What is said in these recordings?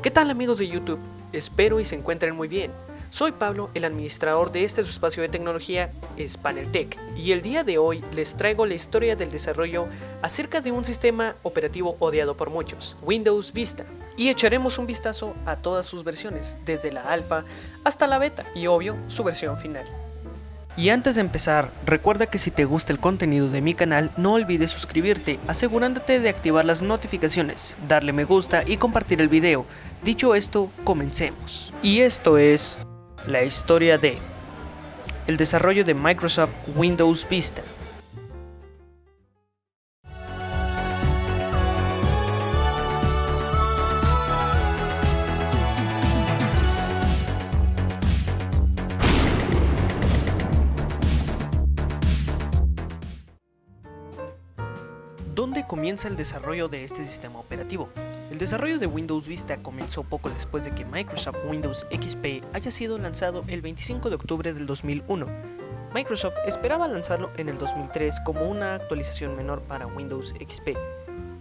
¿Qué tal amigos de YouTube? Espero y se encuentren muy bien. Soy Pablo, el administrador de este su espacio de tecnología, SpanelTech, y el día de hoy les traigo la historia del desarrollo acerca de un sistema operativo odiado por muchos, Windows Vista, y echaremos un vistazo a todas sus versiones, desde la alfa hasta la beta, y obvio, su versión final. Y antes de empezar, recuerda que si te gusta el contenido de mi canal, no olvides suscribirte, asegurándote de activar las notificaciones, darle me gusta y compartir el video. Dicho esto, comencemos. Y esto es la historia de el desarrollo de Microsoft Windows Vista. ¿Dónde comienza el desarrollo de este sistema operativo? El desarrollo de Windows Vista comenzó poco después de que Microsoft Windows XP haya sido lanzado el 25 de octubre del 2001. Microsoft esperaba lanzarlo en el 2003 como una actualización menor para Windows XP.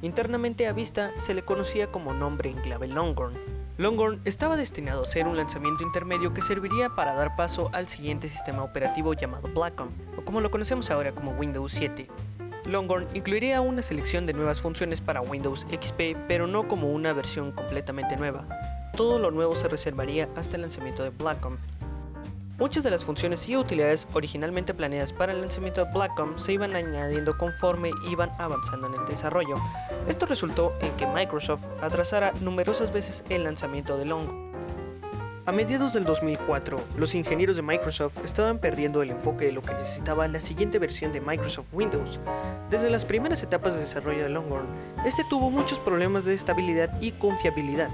Internamente a Vista se le conocía como nombre en clave Longhorn. Longhorn estaba destinado a ser un lanzamiento intermedio que serviría para dar paso al siguiente sistema operativo llamado Blackcomb, o como lo conocemos ahora como Windows 7. Longhorn incluiría una selección de nuevas funciones para Windows XP, pero no como una versión completamente nueva. Todo lo nuevo se reservaría hasta el lanzamiento de Blackcomb. Muchas de las funciones y utilidades originalmente planeadas para el lanzamiento de Blackcomb se iban añadiendo conforme iban avanzando en el desarrollo. Esto resultó en que Microsoft atrasara numerosas veces el lanzamiento de Longhorn. A mediados del 2004, los ingenieros de Microsoft estaban perdiendo el enfoque de lo que necesitaba la siguiente versión de Microsoft Windows. Desde las primeras etapas de desarrollo de Longhorn, este tuvo muchos problemas de estabilidad y confiabilidad.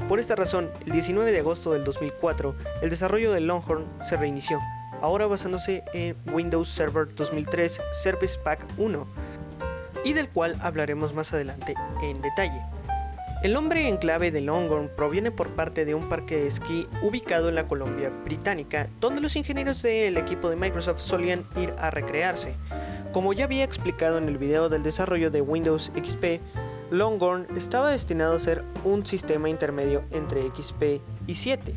Por esta razón, el 19 de agosto del 2004, el desarrollo de Longhorn se reinició, ahora basándose en Windows Server 2003 Service Pack 1, y del cual hablaremos más adelante en detalle. El nombre en clave de Longhorn proviene por parte de un parque de esquí ubicado en la Columbia Británica, donde los ingenieros del equipo de Microsoft solían ir a recrearse. Como ya había explicado en el video del desarrollo de Windows XP, Longhorn estaba destinado a ser un sistema intermedio entre XP y 7.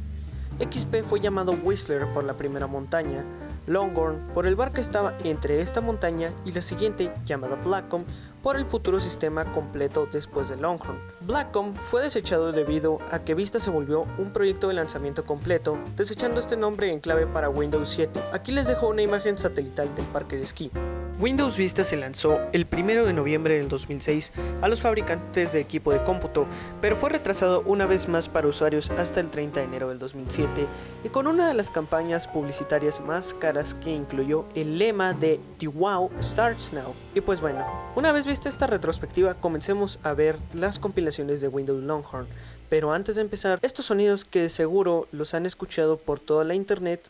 XP fue llamado Whistler por la primera montaña, Longhorn por el bar que estaba entre esta montaña y la siguiente, llamada Blackcomb, por el futuro sistema completo después de Longhorn. Blackcomb fue desechado debido a que Vista se volvió un proyecto de lanzamiento completo, desechando este nombre en clave para Windows 7. Aquí les dejo una imagen satelital del parque de esquí. Windows Vista se lanzó el 1 de noviembre del 2006 a los fabricantes de equipo de cómputo, pero fue retrasado una vez más para usuarios hasta el 30 de enero del 2007 y con una de las campañas publicitarias más caras que incluyó el lema de The Wow Starts Now. Y pues bueno, una vez vista esta retrospectiva, comencemos a ver las compilaciones de Windows Longhorn, pero antes de empezar, estos sonidos que seguro los han escuchado por toda la internet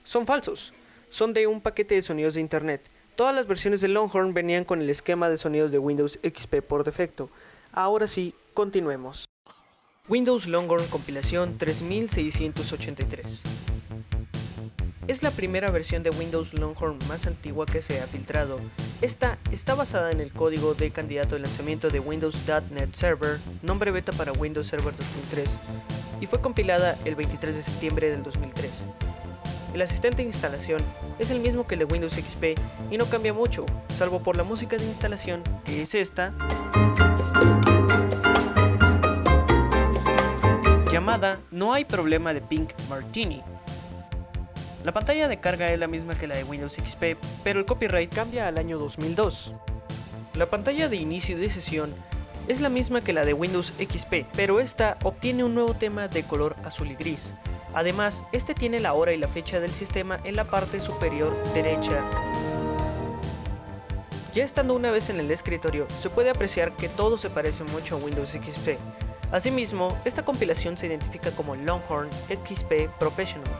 son falsos, son de un paquete de sonidos de internet. Todas las versiones de Longhorn venían con el esquema de sonidos de Windows XP por defecto. Ahora sí, continuemos. Windows Longhorn compilación 3683. Es la primera versión de Windows Longhorn más antigua que se ha filtrado. Esta está basada en el código de candidato de lanzamiento de Windows.NET Server, nombre beta para Windows Server 2003, y fue compilada el 23 de septiembre del 2003. El asistente de instalación es el mismo que el de Windows XP y no cambia mucho, salvo por la música de instalación, que es esta, llamada No hay problema de Pink Martini. La pantalla de carga es la misma que la de Windows XP, pero el copyright cambia al año 2002. La pantalla de inicio de sesión es la misma que la de Windows XP, pero esta obtiene un nuevo tema de color azul y gris. Además, este tiene la hora y la fecha del sistema en la parte superior derecha. Ya estando una vez en el escritorio, se puede apreciar que todo se parece mucho a Windows XP. Asimismo, esta compilación se identifica como Longhorn XP Professional.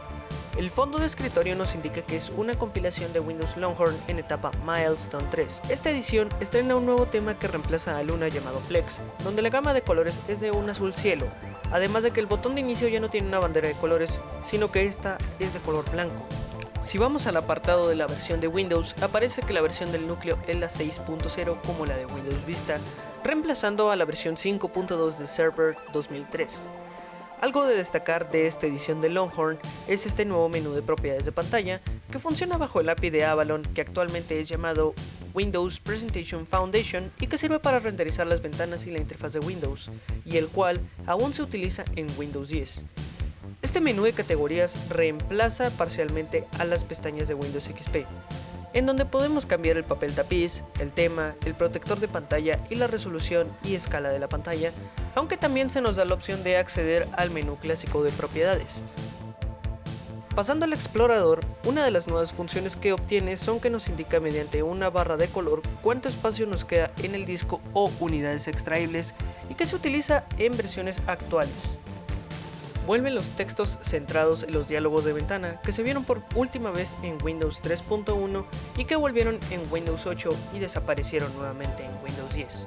El fondo de escritorio nos indica que es una compilación de Windows Longhorn en etapa Milestone 3. Esta edición estrena un nuevo tema que reemplaza a Luna llamado Flex, donde la gama de colores es de un azul cielo, además de que el botón de inicio ya no tiene una bandera de colores, sino que esta es de color blanco. Si vamos al apartado de la versión de Windows, aparece que la versión del núcleo es la 6.0 como la de Windows Vista, reemplazando a la versión 5.2 de Server 2003. Algo de destacar de esta edición de Longhorn es este nuevo menú de propiedades de pantalla que funciona bajo el API de Avalon, que actualmente es llamado Windows Presentation Foundation y que sirve para renderizar las ventanas y la interfaz de Windows, y el cual aún se utiliza en Windows 10. Este menú de categorías reemplaza parcialmente a las pestañas de Windows XP, en donde podemos cambiar el papel tapiz, el tema, el protector de pantalla y la resolución y escala de la pantalla, aunque también se nos da la opción de acceder al menú clásico de propiedades. Pasando al explorador, una de las nuevas funciones que obtiene son que nos indica mediante una barra de color cuánto espacio nos queda en el disco o unidades extraíbles y que se utiliza en versiones actuales. Vuelven los textos centrados en los diálogos de ventana que se vieron por última vez en Windows 3.1 y que volvieron en Windows 8 y desaparecieron nuevamente en Windows 10.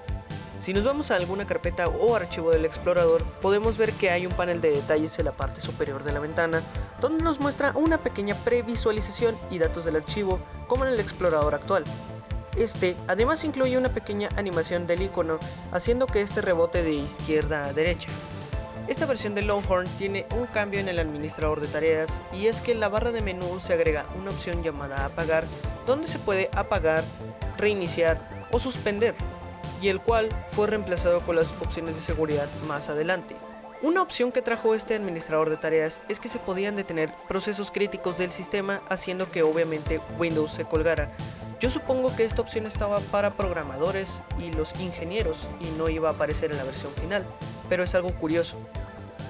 Si nos vamos a alguna carpeta o archivo del explorador, podemos ver que hay un panel de detalles en la parte superior de la ventana, donde nos muestra una pequeña previsualización y datos del archivo, como en el explorador actual. Este además incluye una pequeña animación del icono, haciendo que este rebote de izquierda a derecha. Esta versión de Longhorn tiene un cambio en el administrador de tareas, y es que en la barra de menú se agrega una opción llamada apagar, donde se puede apagar, reiniciar o suspender, y el cual fue reemplazado con las opciones de seguridad más adelante. Una opción que trajo este administrador de tareas es que se podían detener procesos críticos del sistema, haciendo que obviamente Windows se colgara. Yo supongo que esta opción estaba para programadores y los ingenieros y no iba a aparecer en la versión final, pero es algo curioso.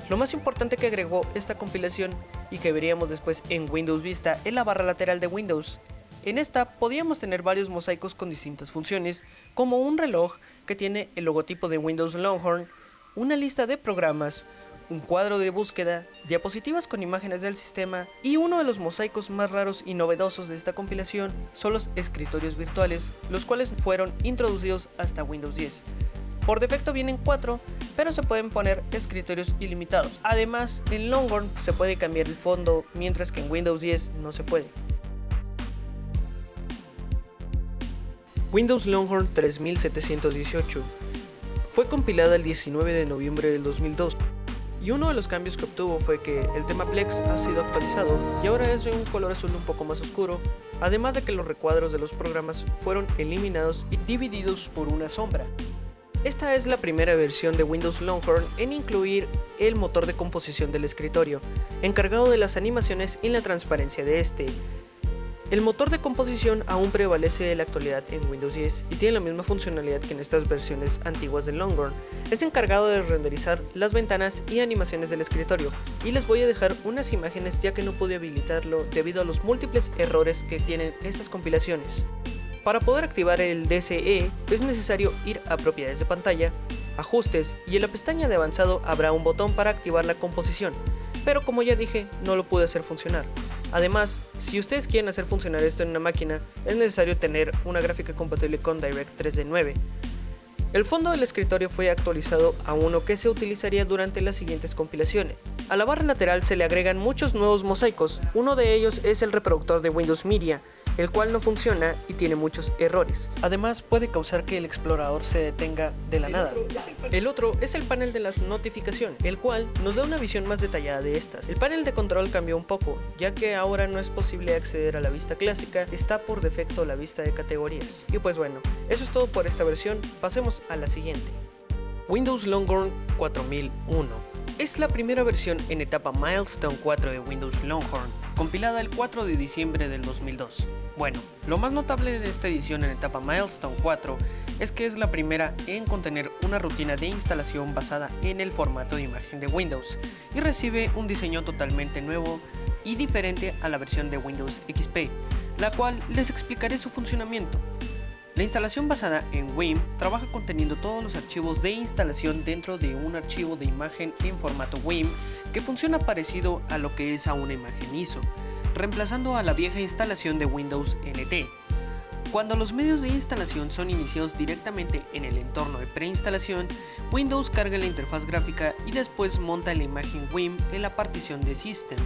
Lo más importante que agregó esta compilación y que veríamos después en Windows Vista es la barra lateral de Windows. En esta podíamos tener varios mosaicos con distintas funciones, como un reloj que tiene el logotipo de Windows Longhorn, una lista de programas, un cuadro de búsqueda, diapositivas con imágenes del sistema, y uno de los mosaicos más raros y novedosos de esta compilación son los escritorios virtuales, los cuales fueron introducidos hasta Windows 10. Por defecto vienen 4, pero se pueden poner escritorios ilimitados. Además, en Longhorn se puede cambiar el fondo, mientras que en Windows 10 no se puede. Windows Longhorn 3718 fue compilada el 19 de noviembre del 2002, y uno de los cambios que obtuvo fue que el tema Plex ha sido actualizado y ahora es de un color azul un poco más oscuro, además de que los recuadros de los programas fueron eliminados y divididos por una sombra. Esta es la primera versión de Windows Longhorn en incluir el motor de composición del escritorio, encargado de las animaciones y la transparencia de este. El motor de composición aún prevalece en la actualidad en Windows 10 y tiene la misma funcionalidad que en estas versiones antiguas de Longhorn. Es encargado de renderizar las ventanas y animaciones del escritorio, y les voy a dejar unas imágenes ya que no pude habilitarlo debido a los múltiples errores que tienen estas compilaciones. Para poder activar el DCE es necesario ir a propiedades de pantalla, ajustes, y en la pestaña de avanzado habrá un botón para activar la composición, pero como ya dije no lo pude hacer funcionar. Además, si ustedes quieren hacer funcionar esto en una máquina, es necesario tener una gráfica compatible con DirectX 3D9. El fondo del escritorio fue actualizado a uno que se utilizaría durante las siguientes compilaciones. A la barra lateral se le agregan muchos nuevos mosaicos, uno de ellos es el reproductor de Windows Media, el cual no funciona y tiene muchos errores. Además, puede causar que el explorador se detenga de la nada. El otro es el panel de las notificaciones, el cual nos da una visión más detallada de estas. El panel de control cambió un poco, ya que ahora no es posible acceder a la vista clásica, está por defecto la vista de categorías. Y pues bueno, eso es todo por esta versión, pasemos a la siguiente. Windows Longhorn 4001. Es la primera versión en etapa Milestone 4 de Windows Longhorn, compilada el 4 de diciembre del 2002. Bueno, lo más notable de esta edición en etapa Milestone 4 es que es la primera en contener una rutina de instalación basada en el formato de imagen de Windows, y recibe un diseño totalmente nuevo y diferente a la versión de Windows XP, la cual les explicaré su funcionamiento. La instalación basada en WIM trabaja conteniendo todos los archivos de instalación dentro de un archivo de imagen en formato WIM que funciona parecido a lo que es a una imagen ISO, reemplazando a la vieja instalación de Windows NT. Cuando los medios de instalación son iniciados directamente en el entorno de preinstalación, Windows carga la interfaz gráfica y después monta la imagen WIM en la partición de System.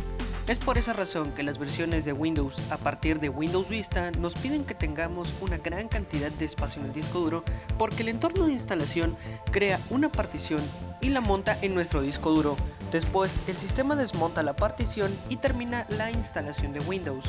Es por esa razón que las versiones de Windows a partir de Windows Vista nos piden que tengamos una gran cantidad de espacio en el disco duro, porque el entorno de instalación crea una partición y la monta en nuestro disco duro. Después, el sistema desmonta la partición y termina la instalación de Windows.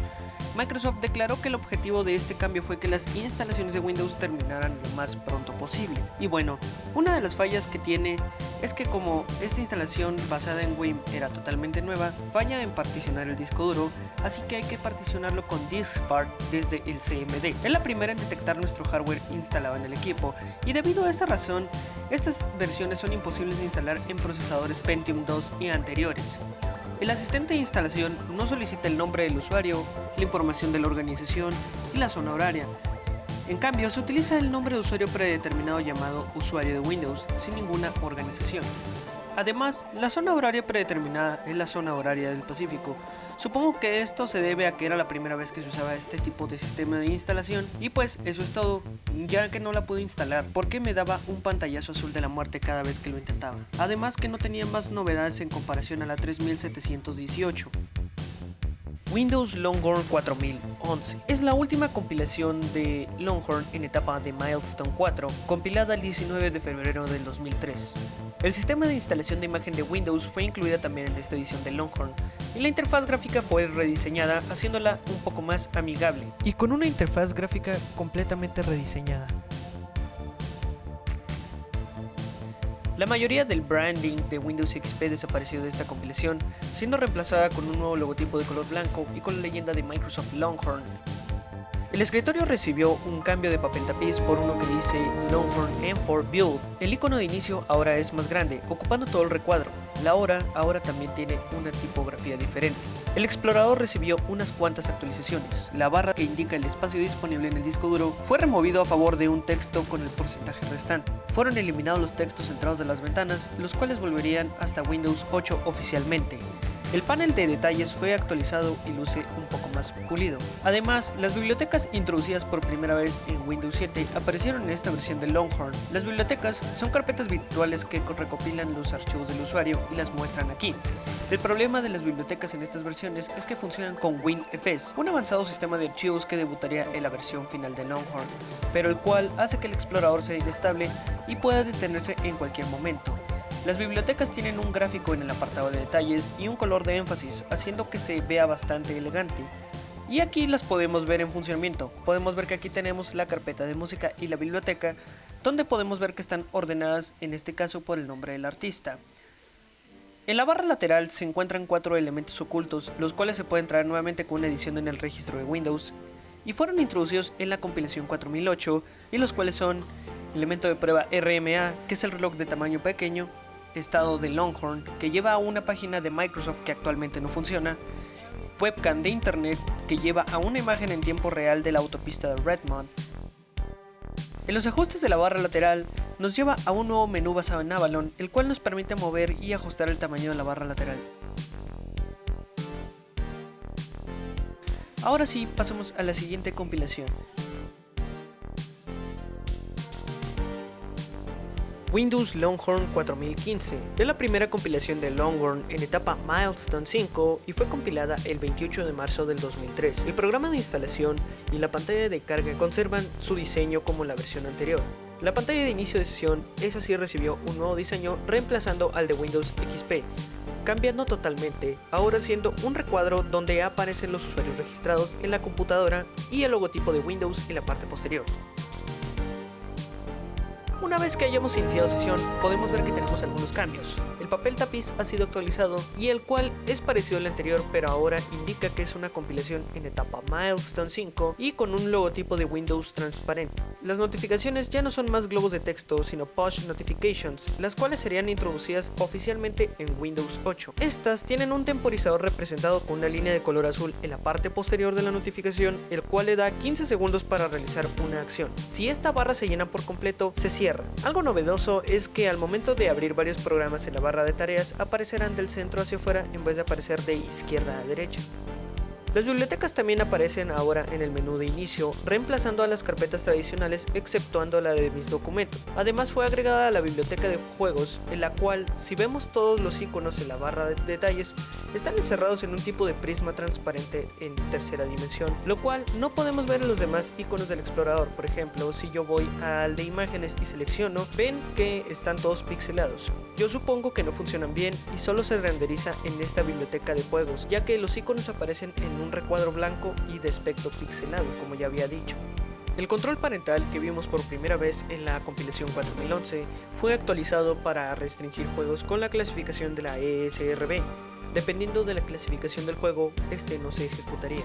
Microsoft declaró que el objetivo de este cambio fue que las instalaciones de Windows terminaran lo más pronto posible. Y bueno, una de las fallas que tiene es que como esta instalación basada en Wim era totalmente nueva, falla en particionar el disco duro, así que hay que particionarlo con DiskSpart desde el CMD. Es la primera en detectar nuestro hardware instalado en el equipo, y debido a esta razón, estas versiones son imposibles de instalar en procesadores Pentium 2 y anteriores. El asistente de instalación no solicita el nombre del usuario, la información de la organización y la zona horaria. En cambio, se utiliza el nombre de usuario predeterminado llamado usuario de Windows, sin ninguna organización. Además, la zona horaria predeterminada es la zona horaria del Pacífico. Supongo que esto se debe a que era la primera vez que se usaba este tipo de sistema de instalación, y pues eso es todo, ya que no la pude instalar porque me daba un pantallazo azul de la muerte cada vez que lo intentaba. Además que no tenía más novedades en comparación a la 3718. Windows Longhorn 4011 es la última compilación de Longhorn en etapa de Milestone 4, compilada el 19 de febrero del 2003. El sistema de instalación de imagen de Windows fue incluida también en esta edición de Longhorn, y la interfaz gráfica fue rediseñada haciéndola un poco más amigable, y con una interfaz gráfica completamente rediseñada. La mayoría del branding de Windows XP desapareció de esta compilación, siendo reemplazada con un nuevo logotipo de color blanco y con la leyenda de Microsoft Longhorn. El escritorio recibió un cambio de papel tapiz por uno que dice Longhorn M4 Build. El icono de inicio ahora es más grande, ocupando todo el recuadro. La hora ahora también tiene una tipografía diferente. El explorador recibió unas cuantas actualizaciones. La barra que indica el espacio disponible en el disco duro fue removido a favor de un texto con el porcentaje restante. Fueron eliminados los textos centrados de las ventanas, los cuales volverían hasta Windows 8 oficialmente. El panel de detalles fue actualizado y luce un poco más pulido. Además, las bibliotecas introducidas por primera vez en Windows 7 aparecieron en esta versión de Longhorn. Las bibliotecas son carpetas virtuales que recopilan los archivos del usuario y las muestran aquí. El problema de las bibliotecas en estas versiones es que funcionan con WinFS, un avanzado sistema de archivos que debutaría en la versión final de Longhorn, pero el cual hace que el explorador sea inestable y pueda detenerse en cualquier momento. Las bibliotecas tienen un gráfico en el apartado de detalles y un color de énfasis, haciendo que se vea bastante elegante. Y aquí las podemos ver en funcionamiento. Podemos ver que aquí tenemos la carpeta de música y la biblioteca, donde podemos ver que están ordenadas en este caso por el nombre del artista. En la barra lateral se encuentran 4 elementos ocultos, los cuales se pueden traer nuevamente con una edición en el registro de Windows, y fueron introducidos en la compilación 4008, y los cuales son elemento de prueba RMA, que es el reloj de tamaño pequeño, estado de Longhorn, que lleva a una página de Microsoft que actualmente no funciona, webcam de internet, que lleva a una imagen en tiempo real de la autopista de Redmond. En los ajustes de la barra lateral nos lleva a un nuevo menú basado en Avalon, el cual nos permite mover y ajustar el tamaño de la barra lateral. Ahora sí, pasamos a la siguiente compilación. Windows Longhorn 4015 es la primera compilación de Longhorn en etapa Milestone 5 y fue compilada el 28 de marzo del 2003. El programa de instalación y la pantalla de carga conservan su diseño como la versión anterior. La pantalla de inicio de sesión, esa sí recibió un nuevo diseño reemplazando al de Windows XP, cambiando totalmente, ahora siendo un recuadro donde aparecen los usuarios registrados en la computadora y el logotipo de Windows en la parte posterior. Una vez que hayamos iniciado sesión, podemos ver que tenemos algunos cambios. El papel tapiz ha sido actualizado y el cual es parecido al anterior, pero ahora indica que es una compilación en etapa Milestone 5 y con un logotipo de Windows transparente. Las notificaciones ya no son más globos de texto, sino push notifications, las cuales serían introducidas oficialmente en Windows 8. Estas tienen un temporizador representado con una línea de color azul en la parte posterior de la notificación, el cual le da 15 segundos para realizar una acción. Si esta barra se llena por completo, se cierra. Algo novedoso es que al momento de abrir varios programas en la barra de tareas aparecerán del centro hacia afuera en vez de aparecer de izquierda a derecha. Las bibliotecas también aparecen ahora en el menú de inicio, reemplazando a las carpetas tradicionales exceptuando la de mis documentos. Además fue agregada la biblioteca de juegos, en la cual, si vemos todos los iconos en la barra de detalles, están encerrados en un tipo de prisma transparente en tercera dimensión, lo cual no podemos ver en los demás iconos del explorador. Por ejemplo, si yo voy al de imágenes y selecciono, ven que están todos pixelados. Yo supongo que no funcionan bien y solo se renderiza en esta biblioteca de juegos, ya que los iconos aparecen en un recuadro blanco y de aspecto pixelado, como ya había dicho. El control parental que vimos por primera vez en la compilación 4011 fue actualizado para restringir juegos con la clasificación de la ESRB. Dependiendo de la clasificación del juego, este no se ejecutaría.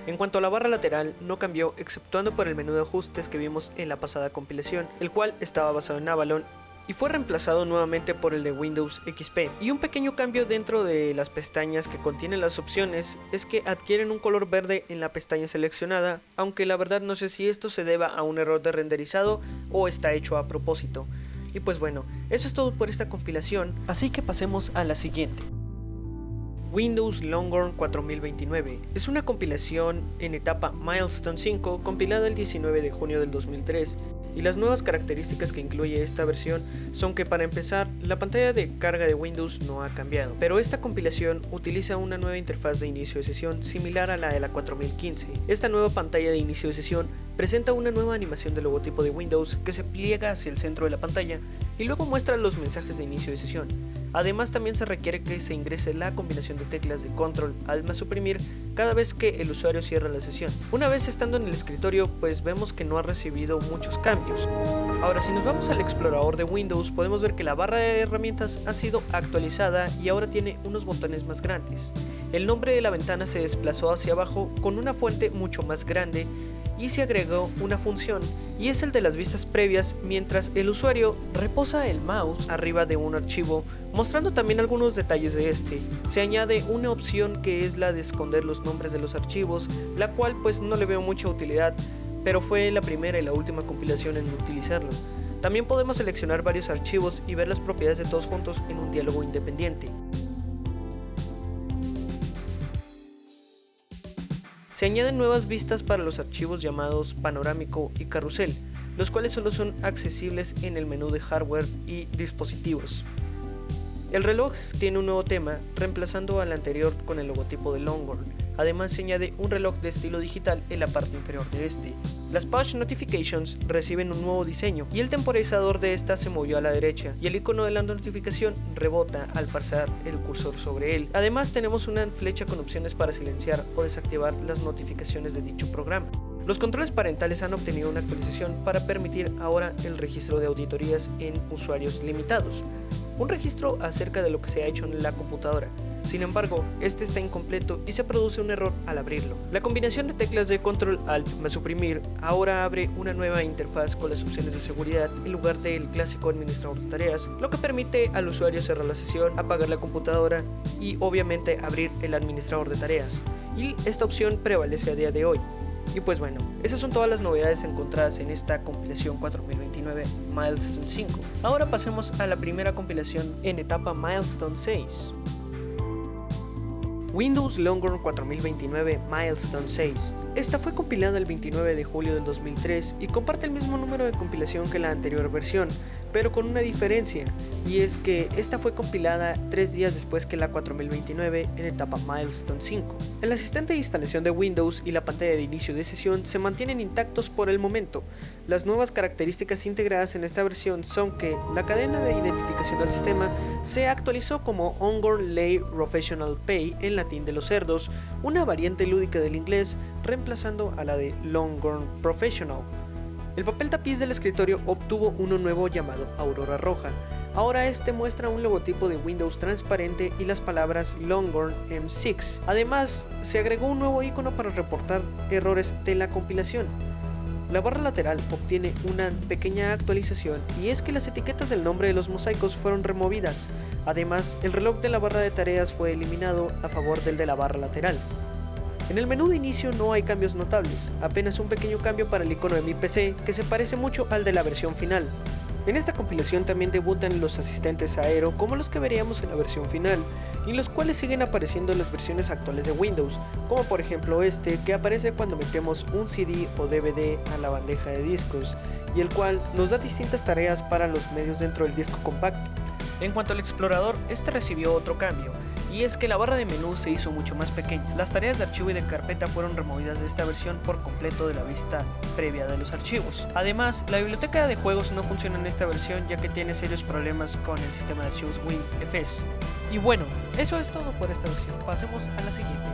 En cuanto a la barra lateral, no cambió exceptuando por el menú de ajustes que vimos en la pasada compilación, el cual estaba basado en Avalon y fue reemplazado nuevamente por el de Windows XP. Y un pequeño cambio dentro de las pestañas que contienen las opciones es que adquieren un color verde en la pestaña seleccionada, aunque la verdad no sé si esto se deba a un error de renderizado o está hecho a propósito. Y pues bueno, eso es todo por esta compilación, así que pasemos a la siguiente. Windows Longhorn 4029 es una compilación en etapa Milestone 5 compilada el 19 de junio del 2003 y las nuevas características que incluye esta versión son que, para empezar, la pantalla de carga de Windows no ha cambiado, pero esta compilación utiliza una nueva interfaz de inicio de sesión similar a la de la 4015. Esta nueva pantalla de inicio de sesión presenta una nueva animación del logotipo de Windows que se pliega hacia el centro de la pantalla y luego muestra los mensajes de inicio de sesión. Además, también se requiere que se ingrese la combinación de teclas de Control, Alt más Suprimir cada vez que el usuario cierra la sesión. Una vez estando en el escritorio, pues vemos que no ha recibido muchos cambios. Ahora, si nos vamos al explorador de Windows, podemos ver que la barra de herramientas ha sido actualizada y ahora tiene unos botones más grandes. El nombre de la ventana se desplazó hacia abajo con una fuente mucho más grande y se agregó una función, y es el de las vistas previas, mientras el usuario reposa el mouse arriba de un archivo, mostrando también algunos detalles de este. Se añade una opción que es la de esconder los nombres de los archivos, la cual pues no le veo mucha utilidad, pero fue la primera y la última compilación en utilizarlo. También podemos seleccionar varios archivos y ver las propiedades de todos juntos en un diálogo independiente. Se añaden nuevas vistas para los archivos llamados panorámico y carrusel, los cuales solo son accesibles en el menú de hardware y dispositivos. El reloj tiene un nuevo tema, reemplazando al anterior con el logotipo de Longhorn. Además, se añade un reloj de estilo digital en la parte inferior de este. Las push notifications reciben un nuevo diseño y el temporizador de esta se movió a la derecha y el icono de la notificación rebota al pasar el cursor sobre él. Además, tenemos una flecha con opciones para silenciar o desactivar las notificaciones de dicho programa. Los controles parentales han obtenido una actualización para permitir ahora el registro de auditorías en usuarios limitados, un registro acerca de lo que se ha hecho en la computadora. Sin embargo, este está incompleto y se produce un error al abrirlo. La combinación de teclas de Control Alt más Suprimir ahora abre una nueva interfaz con las opciones de seguridad en lugar del clásico administrador de tareas, lo que permite al usuario cerrar la sesión, apagar la computadora y obviamente abrir el administrador de tareas. Y esta opción prevalece a día de hoy. Y pues bueno, esas son todas las novedades encontradas en esta compilación 4029 Milestone 5. Ahora pasemos a la primera compilación en etapa Milestone 6. Windows Longhorn 4029 Milestone 6. Esta fue compilada el 29 de julio del 2003 y comparte el mismo número de compilación que la anterior versión, pero con una diferencia, y es que esta fue compilada 3 días después que la 4029 en etapa Milestone 5. El asistente de instalación de Windows y la pantalla de inicio de sesión se mantienen intactos por el momento. Las nuevas características integradas en esta versión son que la cadena de identificación del sistema se actualizó como Longhorn Lay Professional Pay en latín de los cerdos, una variante lúdica del inglés reemplazando a la de Longhorn Professional. El papel tapiz del escritorio obtuvo uno nuevo llamado Aurora Roja. Ahora este muestra un logotipo de Windows transparente y las palabras Longhorn M6. Además, se agregó un nuevo icono para reportar errores de la compilación. La barra lateral obtiene una pequeña actualización, y es que las etiquetas del nombre de los mosaicos fueron removidas. Además, el reloj de la barra de tareas fue eliminado a favor del de la barra lateral. En el menú de inicio no hay cambios notables, apenas un pequeño cambio para el icono de mi PC que se parece mucho al de la versión final. En esta compilación también debutan los asistentes Aero como los que veríamos en la versión final, y los cuales siguen apareciendo en las versiones actuales de Windows, como por ejemplo este que aparece cuando metemos un CD o DVD a la bandeja de discos, y el cual nos da distintas tareas para los medios dentro del disco compacto. En cuanto al explorador, este recibió otro cambio, y es que la barra de menú se hizo mucho más pequeña. Las tareas de archivo y de carpeta fueron removidas de esta versión por completo de la vista previa de los archivos. Además, la biblioteca de juegos no funciona en esta versión ya que tiene serios problemas con el sistema de archivos WinFS. Y bueno, eso es todo por esta versión. Pasemos a la siguiente.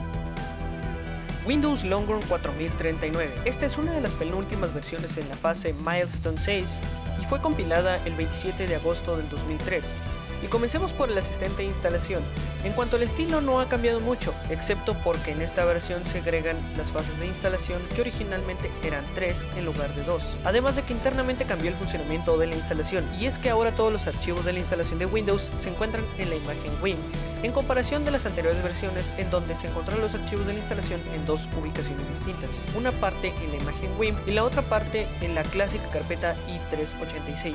Windows Longhorn 4039. Esta es una de las penúltimas versiones en la fase Milestone 6 y fue compilada el 27 de agosto del 2003. Y comencemos por el asistente de instalación. En cuanto al estilo no ha cambiado mucho, excepto porque en esta versión se agregan las fases de instalación que originalmente eran 3 en lugar de 2. Además de que internamente cambió el funcionamiento de la instalación, y es que ahora todos los archivos de la instalación de Windows se encuentran en la imagen Win, en comparación de las anteriores versiones en donde se encontraron los archivos de la instalación en dos ubicaciones distintas, una parte en la imagen Win y la otra parte en la clásica carpeta i386.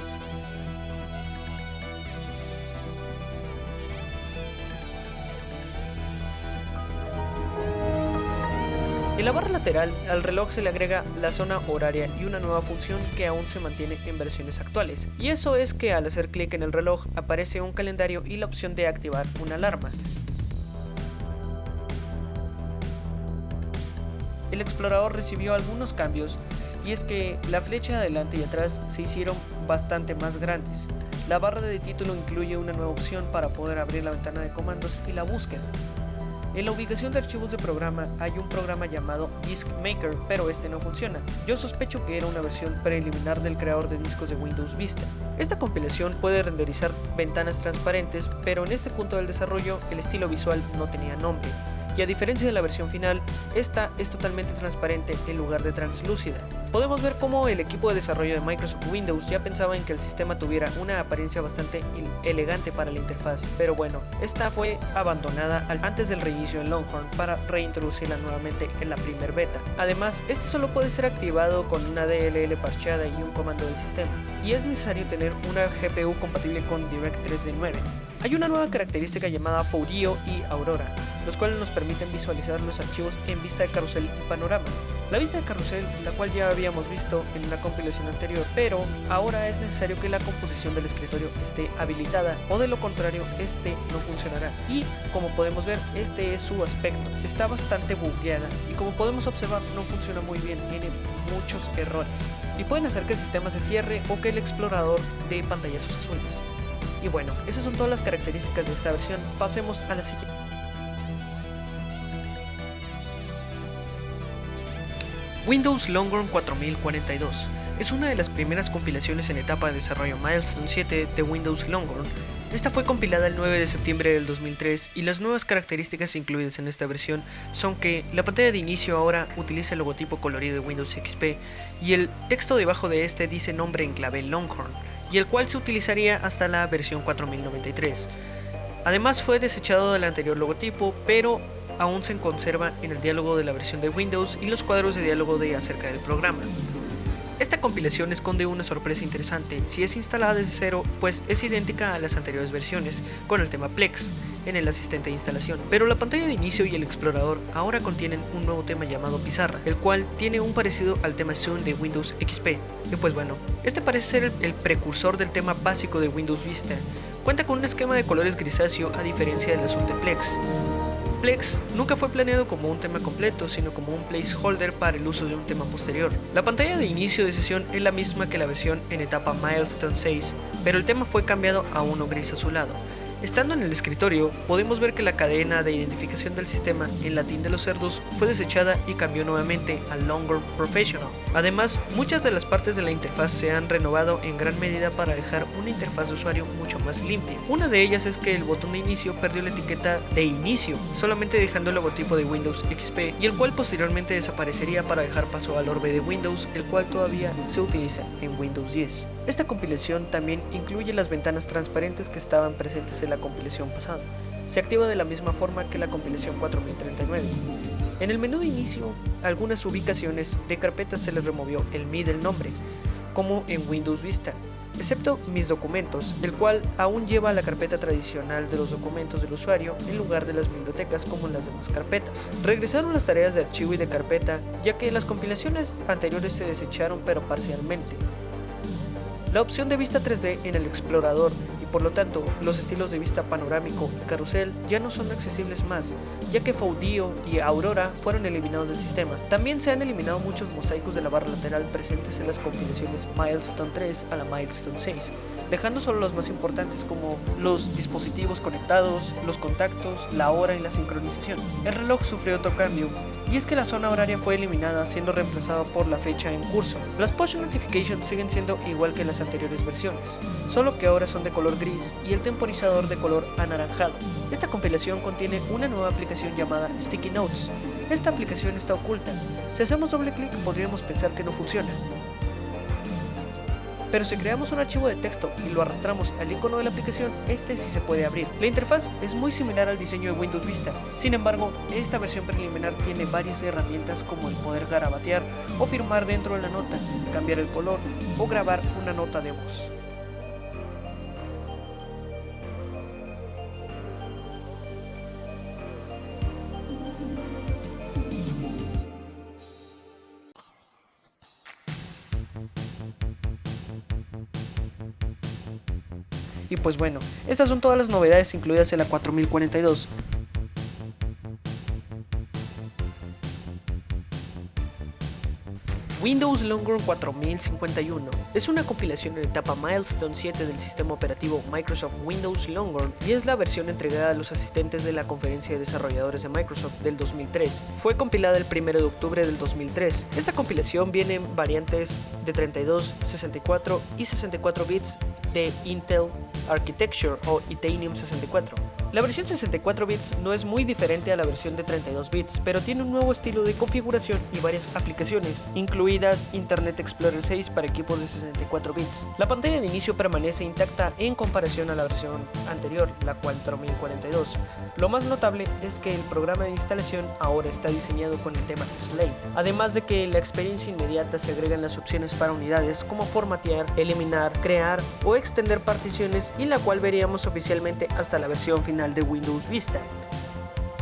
En la barra lateral, al reloj se le agrega la zona horaria y una nueva función que aún se mantiene en versiones actuales, y eso es que al hacer clic en el reloj aparece un calendario y la opción de activar una alarma. El explorador recibió algunos cambios, y es que la flecha adelante y atrás se hicieron bastante más grandes. La barra de título incluye una nueva opción para poder abrir la ventana de comandos y la búsqueda. En la ubicación de archivos de programa hay un programa llamado Disk Maker, pero este no funciona. Yo sospecho que era una versión preliminar del creador de discos de Windows Vista. Esta compilación puede renderizar ventanas transparentes, pero en este punto del desarrollo el estilo visual no tenía nombre, y a diferencia de la versión final, esta es totalmente transparente en lugar de translúcida. Podemos ver cómo el equipo de desarrollo de Microsoft Windows ya pensaba en que el sistema tuviera una apariencia bastante elegante para la interfaz, pero bueno, esta fue abandonada antes del reinicio en Longhorn para reintroducirla nuevamente en la primer beta. Además, este solo puede ser activado con una DLL parcheada y un comando del sistema, y es necesario tener una GPU compatible con DirectX 9. Hay una nueva característica llamada Fourier y Aurora, los cuales nos permiten visualizar los archivos en vista de carrusel y panorama. La vista de carrusel, la cual ya habíamos visto en una compilación anterior, pero ahora es necesario que la composición del escritorio esté habilitada, o de lo contrario este no funcionará. Y como podemos ver, este es su aspecto, está bastante bugueada y como podemos observar no funciona muy bien, tiene muchos errores y pueden hacer que el sistema se cierre o que el explorador dé pantallazos azules. Y bueno, esas son todas las características de esta versión. Pasemos a la siguiente. Windows Longhorn 4042 es una de las primeras compilaciones en etapa de desarrollo Milestone 7 de Windows Longhorn. Esta fue compilada el 9 de septiembre del 2003 y las nuevas características incluidas en esta versión son que la pantalla de inicio ahora utiliza el logotipo colorido de Windows XP y el texto debajo de este dice nombre en clave Longhorn, y el cual se utilizaría hasta la versión 4093. Además fue desechado del anterior logotipo, pero aún se conserva en el diálogo de la versión de Windows y los cuadros de diálogo de acerca del programa. Esta compilación esconde una sorpresa interesante. Si es instalada desde cero, pues es idéntica a las anteriores versiones, con el tema Plex en el asistente de instalación, pero la pantalla de inicio y el explorador ahora contienen un nuevo tema llamado Pizarra, el cual tiene un parecido al tema Zoom de Windows XP. Y pues bueno, este parece ser el precursor del tema básico de Windows Vista. Cuenta con un esquema de colores grisáceo a diferencia del azul de Plex. Plex nunca fue planeado como un tema completo, sino como un placeholder para el uso de un tema posterior. La pantalla de inicio de sesión es la misma que la versión en etapa Milestone 6, pero el tema fue cambiado a uno gris azulado. Estando en el escritorio, podemos ver que la cadena de identificación del sistema en latín de los cerdos fue desechada y cambió nuevamente a Longhorn Professional. Además, muchas de las partes de la interfaz se han renovado en gran medida para dejar una interfaz de usuario mucho más limpia. Una de ellas es que el botón de inicio perdió la etiqueta de inicio, solamente dejando el logotipo de Windows XP, y el cual posteriormente desaparecería para dejar paso al orbe de Windows, el cual todavía se utiliza en Windows 10. Esta compilación también incluye las ventanas transparentes que estaban presentes en la compilación pasada. Se activa de la misma forma que la compilación 4039. En el menú de inicio, algunas ubicaciones de carpetas se les removió el MI del nombre, como en Windows Vista, excepto Mis documentos, el cual aún lleva la carpeta tradicional de los documentos del usuario en lugar de las bibliotecas como en las demás carpetas. Regresaron las tareas de archivo y de carpeta, ya que las compilaciones anteriores se desecharon pero parcialmente. La opción de vista 3D en el explorador y por lo tanto los estilos de vista panorámico y carrusel ya no son accesibles más, ya que Faudio y Aurora fueron eliminados del sistema. También se han eliminado muchos mosaicos de la barra lateral presentes en las compilaciones Milestone 3 a la Milestone 6, dejando solo los más importantes como los dispositivos conectados, los contactos, la hora y la sincronización. El reloj sufrió otro cambio, y es que la zona horaria fue eliminada, siendo reemplazada por la fecha en curso. Las push notifications siguen siendo igual que las anteriores versiones, solo que ahora son de color gris y el temporizador de color anaranjado. Esta compilación contiene una nueva aplicación llamada Sticky Notes. Esta aplicación está oculta. Si hacemos doble clic podríamos pensar que no funciona. Pero si creamos un archivo de texto y lo arrastramos al icono de la aplicación, este sí se puede abrir. La interfaz es muy similar al diseño de Windows Vista, sin embargo, esta versión preliminar tiene varias herramientas como el poder garabatear o firmar dentro de la nota, cambiar el color o grabar una nota de voz. Y pues bueno, estas son todas las novedades incluidas en la 4042. Windows Longhorn 4051 es una compilación en etapa Milestone 7 del sistema operativo Microsoft Windows Longhorn y es la versión entregada a los asistentes de la Conferencia de Desarrolladores de Microsoft del 2003. Fue compilada el 1 de octubre del 2003. Esta compilación viene en variantes de 32, 64 y 64 bits de Intel Architecture o Itanium 64. La versión 64 bits no es muy diferente a la versión de 32 bits, pero tiene un nuevo estilo de configuración y varias aplicaciones, incluidas Internet Explorer 6 para equipos de 64 bits. La pantalla de inicio permanece intacta en comparación a la versión anterior, la 4042. Lo más notable es que el programa de instalación ahora está diseñado con el tema Slate, además de que en la experiencia inmediata se agregan las opciones para unidades como formatear, eliminar, crear o extender particiones, y la cual veríamos oficialmente hasta la versión final de Windows Vista.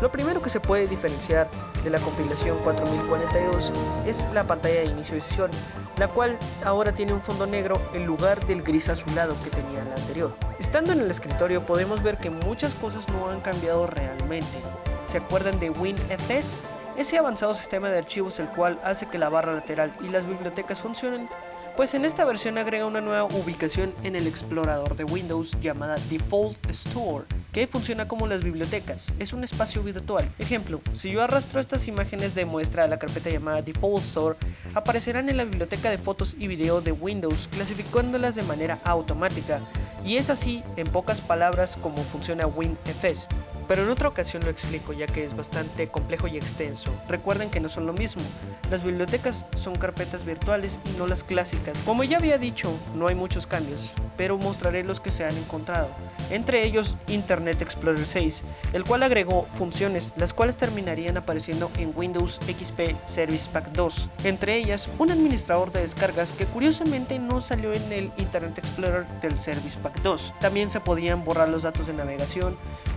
Lo primero que se puede diferenciar de la compilación 4042 es la pantalla de inicio de sesión, la cual ahora tiene un fondo negro en lugar del gris azulado que tenía la anterior. Estando en el escritorio podemos ver que muchas cosas no han cambiado realmente. ¿Se acuerdan de WinFS? Ese avanzado sistema de archivos el cual hace que la barra lateral y las bibliotecas funcionen. Pues en esta versión agrega una nueva ubicación en el explorador de Windows llamada Default Store, que funciona como las bibliotecas. Es un espacio virtual. Ejemplo, si yo arrastro estas imágenes de muestra a la carpeta llamada Default Store, aparecerán en la biblioteca de fotos y video de Windows, clasificándolas de manera automática. Y es así, en pocas palabras, como funciona WinFS. Pero en otra ocasión lo explico, ya que es bastante complejo y extenso. Recuerden que no son lo mismo. Las bibliotecas son carpetas virtuales y no las clásicas. Como ya había dicho, no hay muchos cambios, pero mostraré los que se han encontrado. Entre ellos, Internet Explorer 6, el cual agregó funciones, las cuales terminarían apareciendo en Windows XP Service Pack 2. Entre ellas, un administrador de descargas que curiosamente no salió en el Internet Explorer del Service Pack 2. También se podían borrar los datos de navegación,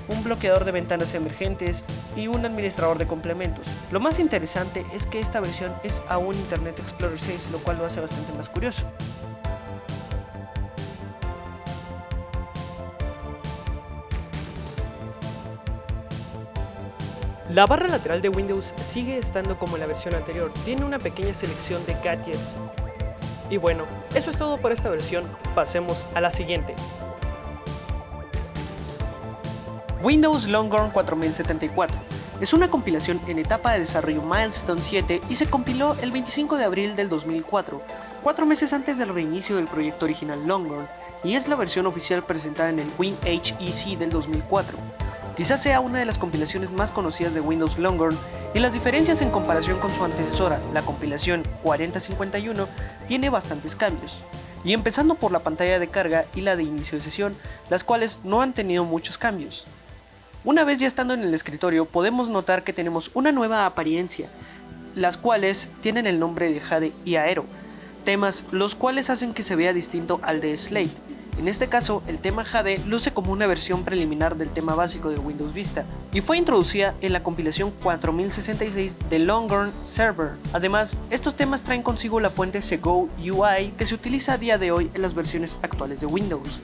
un bloqueador de ventanas emergentes y un administrador de complementos. Lo más interesante es que esta versión es aún Internet Explorer 6, lo cual lo hace bastante más curioso. La barra lateral de Windows sigue estando como en la versión anterior, tiene una pequeña selección de gadgets. Y bueno, eso es todo por esta versión, pasemos a la siguiente. Windows Longhorn 4074 es una compilación en etapa de desarrollo Milestone 7 y se compiló el 25 de abril del 2004, 4 meses antes del reinicio del proyecto original Longhorn, y es la versión oficial presentada en el WinHEC del 2004. Quizás sea una de las compilaciones más conocidas de Windows Longhorn, y las diferencias en comparación con su antecesora, la compilación 4051, tiene bastantes cambios. Y empezando por la pantalla de carga y la de inicio de sesión, las cuales no han tenido muchos cambios. Una vez ya estando en el escritorio podemos notar que tenemos una nueva apariencia, las cuales tienen el nombre de Jade y Aero. temas, los cuales hacen que se vea distinto al de Slate. En este caso, el tema Jade luce como una versión preliminar del tema básico de Windows Vista y fue introducida en la compilación 4066 de Longhorn Server. Además, estos temas traen consigo la fuente Segoe UI que se utiliza a día de hoy en las versiones actuales de Windows.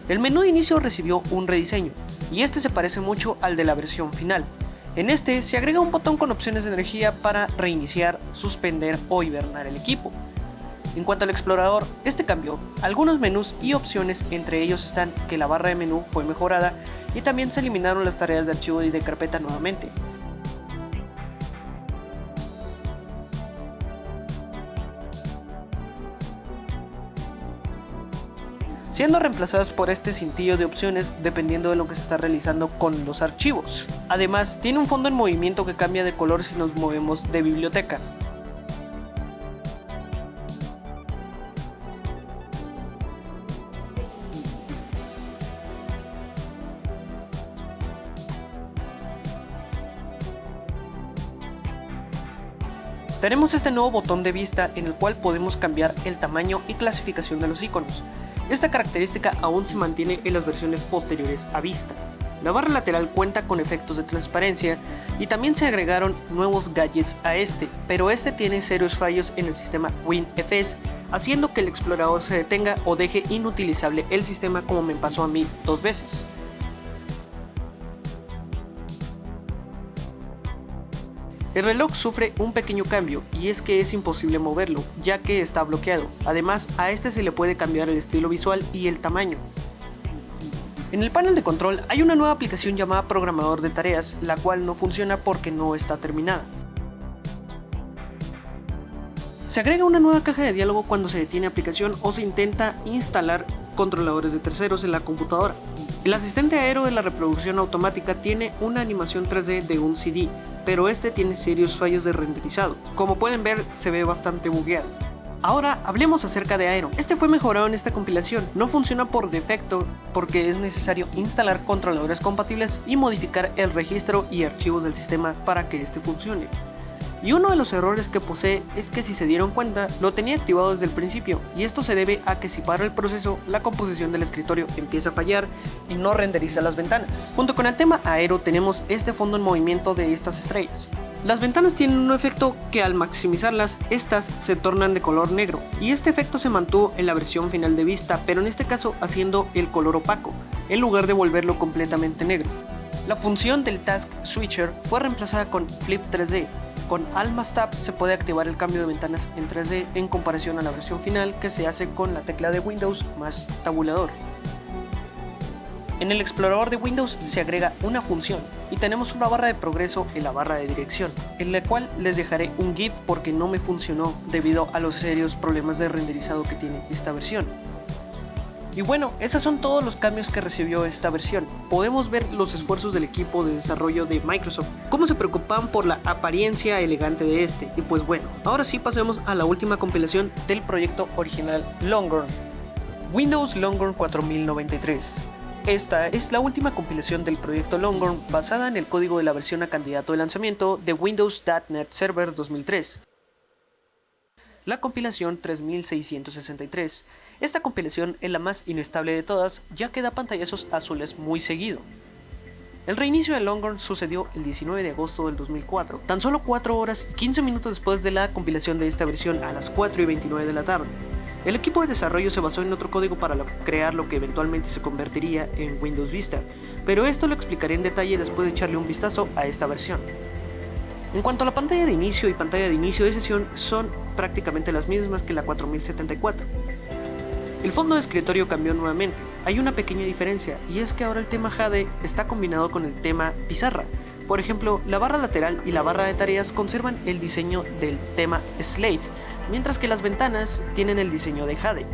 El menú de inicio recibió un rediseño y este se parece mucho al de la versión final. En este se agrega un botón con opciones de energía para reiniciar, suspender o hibernar el equipo. En cuanto al explorador, este cambió algunos menús y opciones, entre ellos están que la barra de menú fue mejorada y también se eliminaron las tareas de archivo y de carpeta nuevamente. Siendo reemplazadas por este cintillo de opciones dependiendo de lo que se está realizando con los archivos. Además, tiene un fondo en movimiento que cambia de color si nos movemos de biblioteca. Tenemos este nuevo botón de vista en el cual podemos cambiar el tamaño y clasificación de los iconos. Esta característica aún se mantiene en las versiones posteriores a Vista. La barra lateral cuenta con efectos de transparencia y también se agregaron nuevos gadgets a este, pero este tiene serios fallos en el sistema WinFS, haciendo que el explorador se detenga o deje inutilizable el sistema, como me pasó a mí 2 veces. El reloj sufre un pequeño cambio y es que es imposible moverlo, ya que está bloqueado. Además, a este se le puede cambiar el estilo visual y el tamaño. En el panel de control hay una nueva aplicación llamada Programador de Tareas, la cual no funciona porque no está terminada. Se agrega una nueva caja de diálogo cuando se detiene aplicación o se intenta instalar controladores de terceros en la computadora. El asistente aéreo de la reproducción automática tiene una animación 3D de un CD, pero este tiene serios fallos de renderizado. Como pueden ver, se ve bastante bugueado. Ahora hablemos acerca de Aero. Este fue mejorado en esta compilación. No funciona por defecto porque es necesario instalar controladores compatibles y modificar el registro y archivos del sistema para que este funcione. Y uno de los errores que posee es que, si se dieron cuenta, lo tenía activado desde el principio, y esto se debe a que si paro el proceso, la composición del escritorio empieza a fallar y no renderiza las ventanas. Junto con el tema Aero tenemos este fondo en movimiento de estas estrellas. Las ventanas tienen un efecto que al maximizarlas, estas se tornan de color negro, y este efecto se mantuvo en la versión final de Vista, pero en este caso haciendo el color opaco, en lugar de volverlo completamente negro. La función del Task Switcher fue reemplazada con Flip 3D. Con Alt más Tab se puede activar el cambio de ventanas en 3D en comparación a la versión final, que se hace con la tecla de Windows más tabulador. En el explorador de Windows se agrega una función y tenemos una barra de progreso en la barra de dirección, en la cual les dejaré un GIF porque no me funcionó debido a los serios problemas de renderizado que tiene esta versión. Y bueno, esos son todos los cambios que recibió esta versión. Podemos ver los esfuerzos del equipo de desarrollo de Microsoft, cómo se preocupaban por la apariencia elegante de este. Y pues bueno, ahora sí pasemos a la última compilación del proyecto original Longhorn, Windows Longhorn 4093. Esta es la última compilación del proyecto Longhorn basada en el código de la versión a candidato de lanzamiento de Windows.NET Server 2003. La compilación 3663. Esta compilación es la más inestable de todas, ya que da pantallazos azules muy seguido. El reinicio de Longhorn sucedió el 19 de agosto del 2004, tan solo 4 horas y 15 minutos después de la compilación de esta versión a las 4:29 de la tarde. El equipo de desarrollo se basó en otro código para crear lo que eventualmente se convertiría en Windows Vista, pero esto lo explicaré en detalle después de echarle un vistazo a esta versión. En cuanto a la pantalla de inicio y pantalla de inicio de sesión, son prácticamente las mismas que la 4074. El fondo de escritorio cambió nuevamente. Hay una pequeña diferencia, y es que ahora el tema Jade está combinado con el tema pizarra. Por ejemplo, la barra lateral y la barra de tareas conservan el diseño del tema Slate, mientras que las ventanas tienen el diseño de Jade.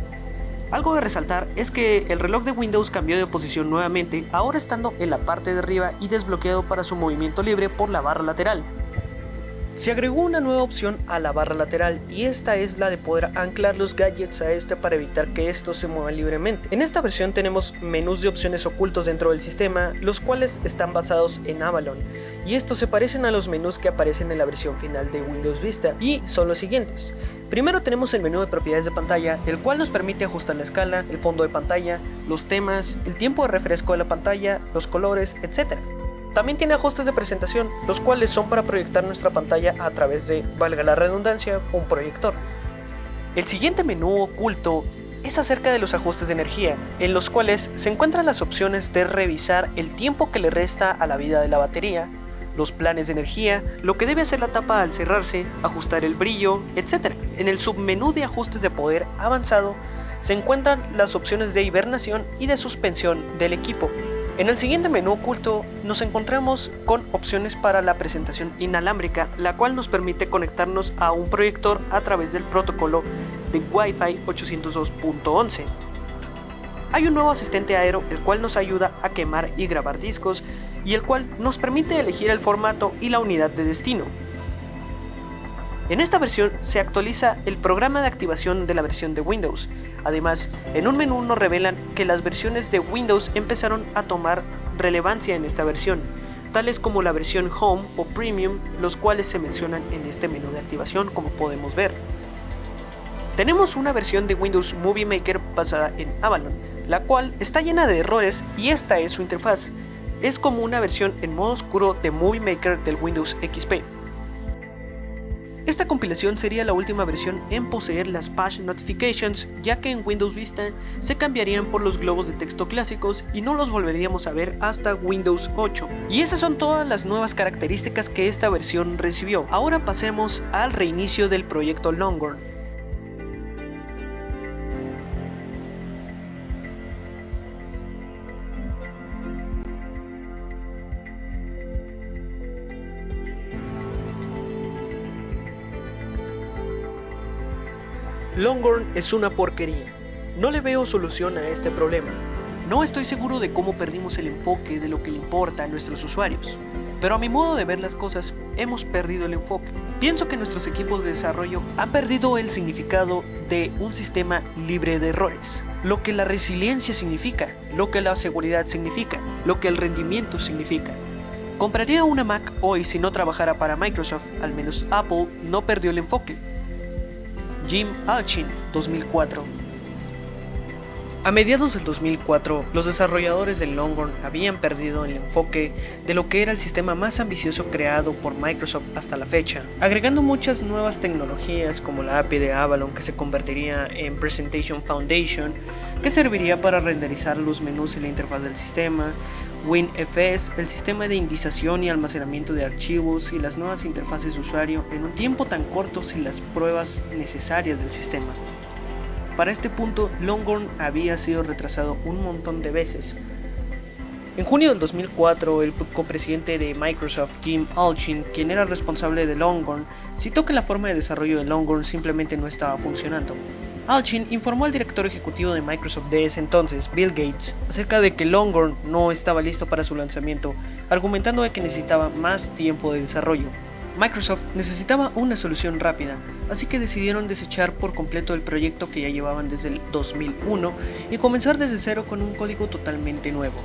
Algo de resaltar es que el reloj de Windows cambió de posición nuevamente, ahora estando en la parte de arriba y desbloqueado para su movimiento libre por la barra lateral. Se agregó una nueva opción a la barra lateral y esta es la de poder anclar los gadgets a este para evitar que estos se muevan libremente. En esta versión tenemos menús de opciones ocultos dentro del sistema, los cuales están basados en Avalon, y estos se parecen a los menús que aparecen en la versión final de Windows Vista y son los siguientes. Primero tenemos el menú de propiedades de pantalla, el cual nos permite ajustar la escala, el fondo de pantalla, los temas, el tiempo de refresco de la pantalla, los colores, etc. También tiene ajustes de presentación, los cuales son para proyectar nuestra pantalla a través de, valga la redundancia, un proyector. El siguiente menú oculto es acerca de los ajustes de energía, en los cuales se encuentran las opciones de revisar el tiempo que le resta a la vida de la batería, los planes de energía, lo que debe hacer la tapa al cerrarse, ajustar el brillo, etc. En el submenú de ajustes de poder avanzado se encuentran las opciones de hibernación y de suspensión del equipo. En el siguiente menú oculto nos encontramos con opciones para la presentación inalámbrica, la cual nos permite conectarnos a un proyector a través del protocolo de Wi-Fi 802.11. Hay un nuevo asistente aero, el cual nos ayuda a quemar y grabar discos y el cual nos permite elegir el formato y la unidad de destino. En esta versión se actualiza el programa de activación de la versión de Windows. Además, en un menú nos revelan que las versiones de Windows empezaron a tomar relevancia en esta versión, tales como la versión Home o Premium, los cuales se mencionan en este menú de activación, como podemos ver. Tenemos una versión de Windows Movie Maker basada en Avalon, la cual está llena de errores y esta es su interfaz. Es como una versión en modo oscuro de Movie Maker del Windows XP. Esta compilación sería la última versión en poseer las Push Notifications, ya que en Windows Vista se cambiarían por los globos de texto clásicos y no los volveríamos a ver hasta Windows 8. Y esas son todas las nuevas características que esta versión recibió. Ahora pasemos al reinicio del proyecto Longhorn. Longhorn es una porquería. No le veo solución a este problema. No estoy seguro de cómo perdimos el enfoque de lo que le importa a nuestros usuarios. Pero a mi modo de ver las cosas, hemos perdido el enfoque. Pienso que nuestros equipos de desarrollo han perdido el significado de un sistema libre de errores. Lo que la resiliencia significa, lo que la seguridad significa, lo que el rendimiento significa. Compraría una Mac hoy si no trabajara para Microsoft, al menos Apple no perdió el enfoque. Jim Allchin, 2004. A mediados del 2004, los desarrolladores de Longhorn habían perdido el enfoque de lo que era el sistema más ambicioso creado por Microsoft hasta la fecha, agregando muchas nuevas tecnologías como la API de Avalon, que se convertiría en Presentation Foundation, que serviría para renderizar los menús en la interfaz del sistema, WinFS, el sistema de indización y almacenamiento de archivos y las nuevas interfaces de usuario en un tiempo tan corto sin las pruebas necesarias del sistema. Para este punto, Longhorn había sido retrasado un montón de veces. En junio del 2004, el copresidente de Microsoft, Jim Allchin, quien era responsable de Longhorn, citó que la forma de desarrollo de Longhorn simplemente no estaba funcionando. Allchin informó al director ejecutivo de Microsoft de ese entonces, Bill Gates, acerca de que Longhorn no estaba listo para su lanzamiento, argumentando de que necesitaba más tiempo de desarrollo. Microsoft necesitaba una solución rápida, así que decidieron desechar por completo el proyecto que ya llevaban desde el 2001 y comenzar desde cero con un código totalmente nuevo.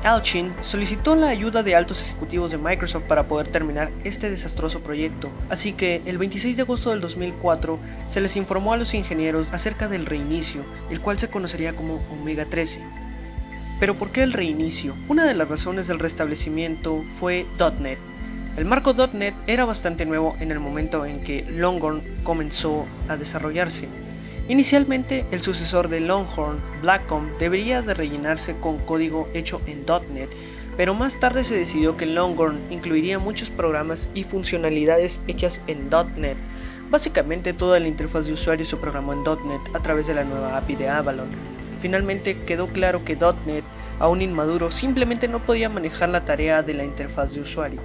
Allchin solicitó la ayuda de altos ejecutivos de Microsoft para poder terminar este desastroso proyecto, así que el 26 de agosto del 2004 se les informó a los ingenieros acerca del reinicio, el cual se conocería como Omega 13. ¿Pero por qué el reinicio? Una de las razones del restablecimiento fue .NET. El marco .NET era bastante nuevo en el momento en que Longhorn comenzó a desarrollarse. Inicialmente, el sucesor de Longhorn, Blackcomb, debería de rellenarse con código hecho en .NET, pero más tarde se decidió que Longhorn incluiría muchos programas y funcionalidades hechas en .NET. Básicamente toda la interfaz de usuario se programó en .NET a través de la nueva API de Avalon. Finalmente quedó claro que .NET, aún inmaduro, simplemente no podía manejar la tarea de la interfaz de usuario.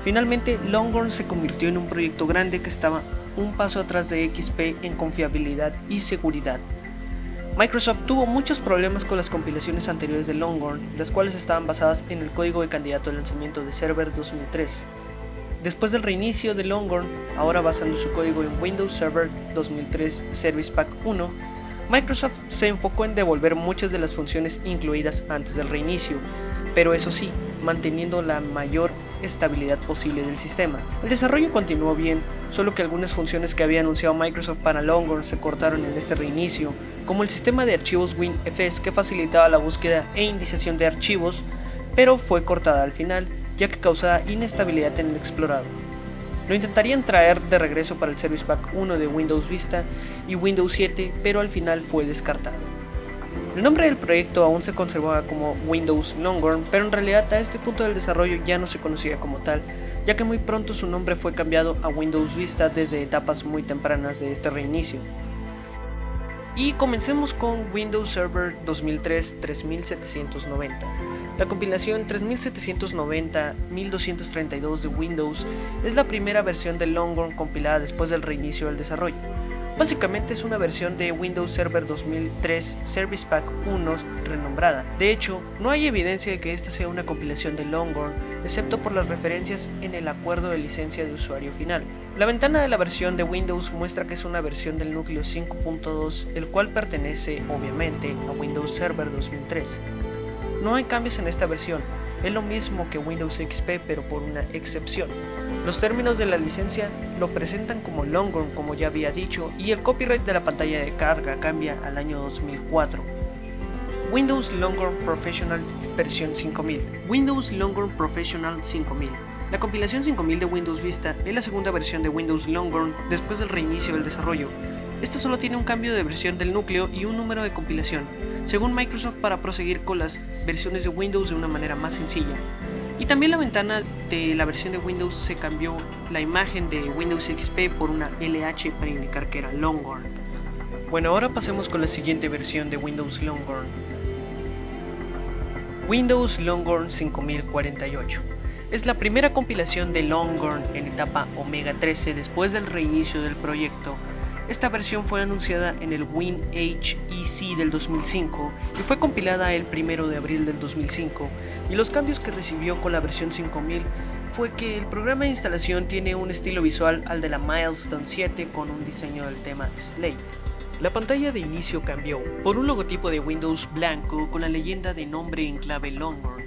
Finalmente, Longhorn se convirtió en un proyecto grande que estaba un paso atrás de XP en confiabilidad y seguridad. Microsoft tuvo muchos problemas con las compilaciones anteriores de Longhorn, las cuales estaban basadas en el código de candidato de lanzamiento de Server 2003. Después del reinicio de Longhorn, ahora basando su código en Windows Server 2003 Service Pack 1, Microsoft se enfocó en devolver muchas de las funciones incluidas antes del reinicio, pero eso sí, manteniendo la mayor estabilidad posible del sistema. El desarrollo continuó bien, solo que algunas funciones que había anunciado Microsoft para Longhorn se cortaron en este reinicio, como el sistema de archivos WinFS que facilitaba la búsqueda e indiciación de archivos, pero fue cortada al final, ya que causaba inestabilidad en el explorador. Lo intentarían traer de regreso para el Service Pack 1 de Windows Vista y Windows 7, pero al final fue descartado. El nombre del proyecto aún se conservaba como Windows Longhorn, pero en realidad a este punto del desarrollo ya no se conocía como tal, ya que muy pronto su nombre fue cambiado a Windows Vista desde etapas muy tempranas de este reinicio. Y comencemos con Windows Server 2003 3790. La compilación 3790-1232 de Windows es la primera versión de Longhorn compilada después del reinicio del desarrollo. Básicamente es una versión de Windows Server 2003 Service Pack 1 renombrada. De hecho, no hay evidencia de que esta sea una compilación de Longhorn, excepto por las referencias en el acuerdo de licencia de usuario final. La ventana de la versión de Windows muestra que es una versión del núcleo 5.2, el cual pertenece, obviamente, a Windows Server 2003. No hay cambios en esta versión, es lo mismo que Windows XP pero por una excepción. Los términos de la licencia lo presentan como Longhorn, como ya había dicho, y el copyright de la pantalla de carga cambia al año 2004. Windows Longhorn Professional versión 5000. Windows Longhorn Professional 5000. La compilación 5000 de Windows Vista es la segunda versión de Windows Longhorn después del reinicio del desarrollo. Esta solo tiene un cambio de versión del núcleo y un número de compilación, según Microsoft, para proseguir con las versiones de Windows de una manera más sencilla. Y también la ventana de la versión de Windows se cambió la imagen de Windows XP por una LH para indicar que era Longhorn. Bueno, ahora pasemos con la siguiente versión de Windows Longhorn. Windows Longhorn 5048. Es la primera compilación de Longhorn en etapa Omega 13 después del reinicio del proyecto. Esta versión fue anunciada en el WinHEC del 2005 y fue compilada el 1 de abril del 2005, y los cambios que recibió con la versión 5000 fue que el programa de instalación tiene un estilo visual al de la Milestone 7 con un diseño del tema Slate. La pantalla de inicio cambió por un logotipo de Windows blanco con la leyenda de nombre en clave Longhorn.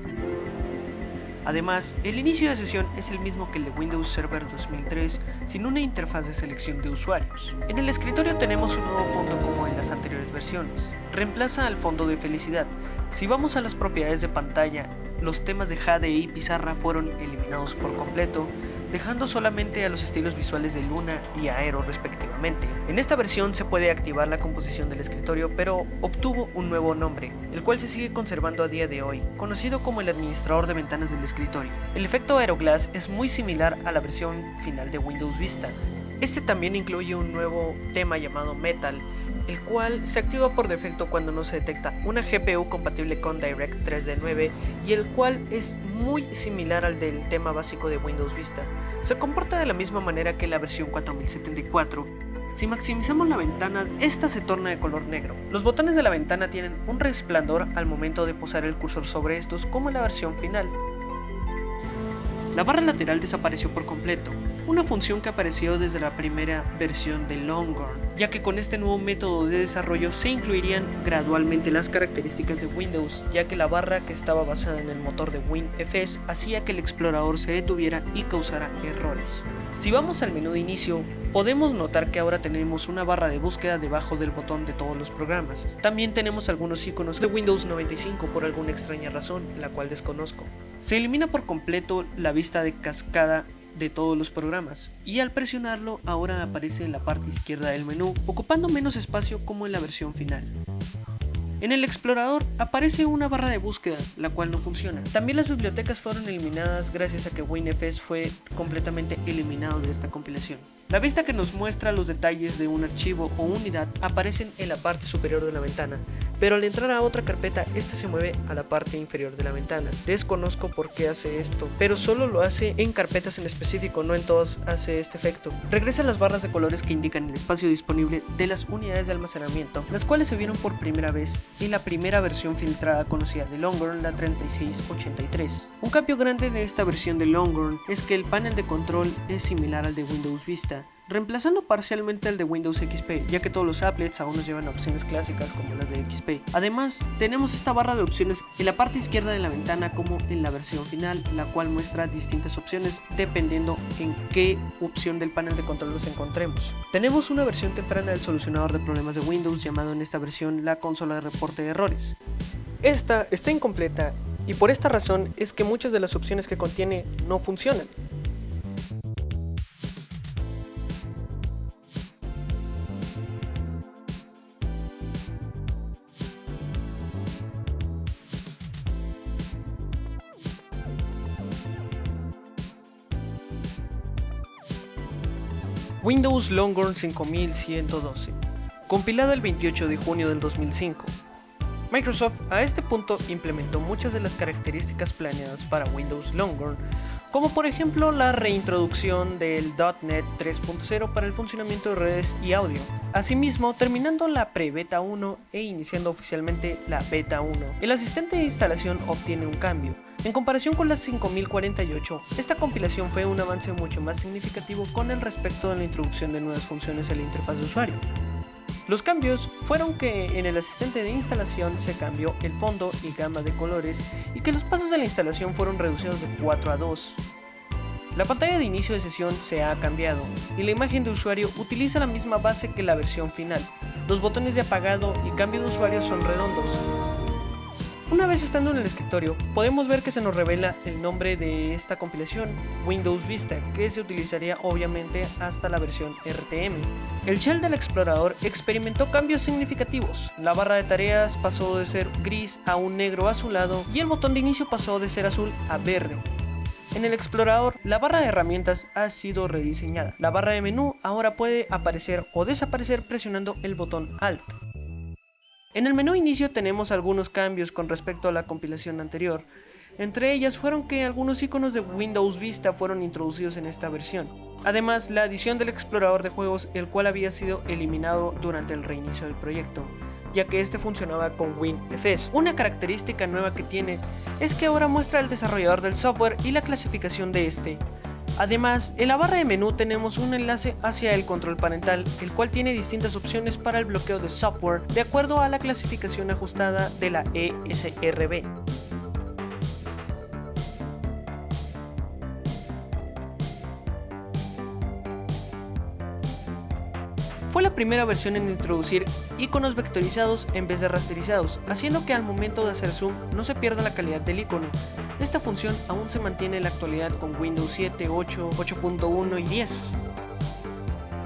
Además, el inicio de sesión es el mismo que el de Windows Server 2003, sin una interfaz de selección de usuarios. En el escritorio tenemos un nuevo fondo como en las anteriores versiones. Reemplaza al fondo de felicidad. Si vamos a las propiedades de pantalla, los temas de Jade y Pizarra fueron eliminados por completo, dejando solamente a los estilos visuales de Luna y Aero respectivamente. En esta versión se puede activar la composición del escritorio, pero obtuvo un nuevo nombre, el cual se sigue conservando a día de hoy, conocido como el administrador de ventanas del escritorio. El efecto Aeroglass es muy similar a la versión final de Windows Vista. Este también incluye un nuevo tema llamado Metal, el cual se activa por defecto cuando no se detecta una GPU compatible con DirectX 3D9 y el cual es muy similar al del tema básico de Windows Vista. Se comporta de la misma manera que la versión 4074. Si maximizamos la ventana, esta se torna de color negro. Los botones de la ventana tienen un resplandor al momento de posar el cursor sobre estos, como en la versión final. La barra lateral desapareció por completo, una función que apareció desde la primera versión de Longhorn, ya que con este nuevo método de desarrollo se incluirían gradualmente las características de Windows, ya que la barra que estaba basada en el motor de WinFS hacía que el explorador se detuviera y causara errores. Si vamos al menú de inicio, podemos notar que ahora tenemos una barra de búsqueda debajo del botón de todos los programas. También tenemos algunos iconos de Windows 95 por alguna extraña razón, la cual desconozco. Se elimina por completo la vista de cascada de todos los programas, y al presionarlo ahora aparece en la parte izquierda del menú, ocupando menos espacio como en la versión final. En el explorador aparece una barra de búsqueda, la cual no funciona. También las bibliotecas fueron eliminadas gracias a que WinFS fue completamente eliminado de esta compilación. La vista que nos muestra los detalles de un archivo o unidad aparecen en la parte superior de la ventana, pero al entrar a otra carpeta, esta se mueve a la parte inferior de la ventana. Desconozco por qué hace esto, pero solo lo hace en carpetas en específico, no en todas hace este efecto. Regresan las barras de colores que indican el espacio disponible de las unidades de almacenamiento, las cuales se vieron por primera vez en la primera versión filtrada conocida de Longhorn, la 3683. Un cambio grande de esta versión de Longhorn es que el panel de control es similar al de Windows Vista, reemplazando parcialmente al de Windows XP, ya que todos los applets aún nos llevan a opciones clásicas como las de XP. Además, tenemos esta barra de opciones en la parte izquierda de la ventana como en la versión final, la cual muestra distintas opciones dependiendo en qué opción del panel de control nos encontremos. Tenemos una versión temprana del solucionador de problemas de Windows llamado en esta versión la consola de reporte de errores. Esta está incompleta y por esta razón es que muchas de las opciones que contiene no funcionan. Windows Longhorn 5112, compilada el 28 de junio del 2005. Microsoft a este punto implementó muchas de las características planeadas para Windows Longhorn, como por ejemplo la reintroducción del .NET 3.0 para el funcionamiento de redes y audio. Asimismo, terminando la pre-beta 1 e iniciando oficialmente la beta 1, el asistente de instalación obtiene un cambio. En comparación con la 5048, esta compilación fue un avance mucho más significativo con el respecto de la introducción de nuevas funciones en la interfaz de usuario. Los cambios fueron que en el asistente de instalación se cambió el fondo y gama de colores y que los pasos de la instalación fueron reducidos de 4 a 2. La pantalla de inicio de sesión se ha cambiado y la imagen de usuario utiliza la misma base que la versión final. Los botones de apagado y cambio de usuario son redondos. Una vez estando en el escritorio, podemos ver que se nos revela el nombre de esta compilación, Windows Vista, que se utilizaría obviamente hasta la versión RTM. El shell del explorador experimentó cambios significativos. La barra de tareas pasó de ser gris a un negro azulado y el botón de inicio pasó de ser azul a verde. En el explorador, la barra de herramientas ha sido rediseñada. La barra de menú ahora puede aparecer o desaparecer presionando el botón Alt. En el menú inicio tenemos algunos cambios con respecto a la compilación anterior. Entre ellas fueron que algunos iconos de Windows Vista fueron introducidos en esta versión. Además, la adición del explorador de juegos, el cual había sido eliminado durante el reinicio del proyecto, ya que este funcionaba con WinFS. Una característica nueva que tiene es que ahora muestra el desarrollador del software y la clasificación de este. Además, en la barra de menú tenemos un enlace hacia el control parental, el cual tiene distintas opciones para el bloqueo de software de acuerdo a la clasificación ajustada de la ESRB. Fue la primera versión en introducir iconos vectorizados en vez de rasterizados, haciendo que al momento de hacer zoom no se pierda la calidad del icono. Esta función aún se mantiene en la actualidad con Windows 7, 8, 8.1 y 10.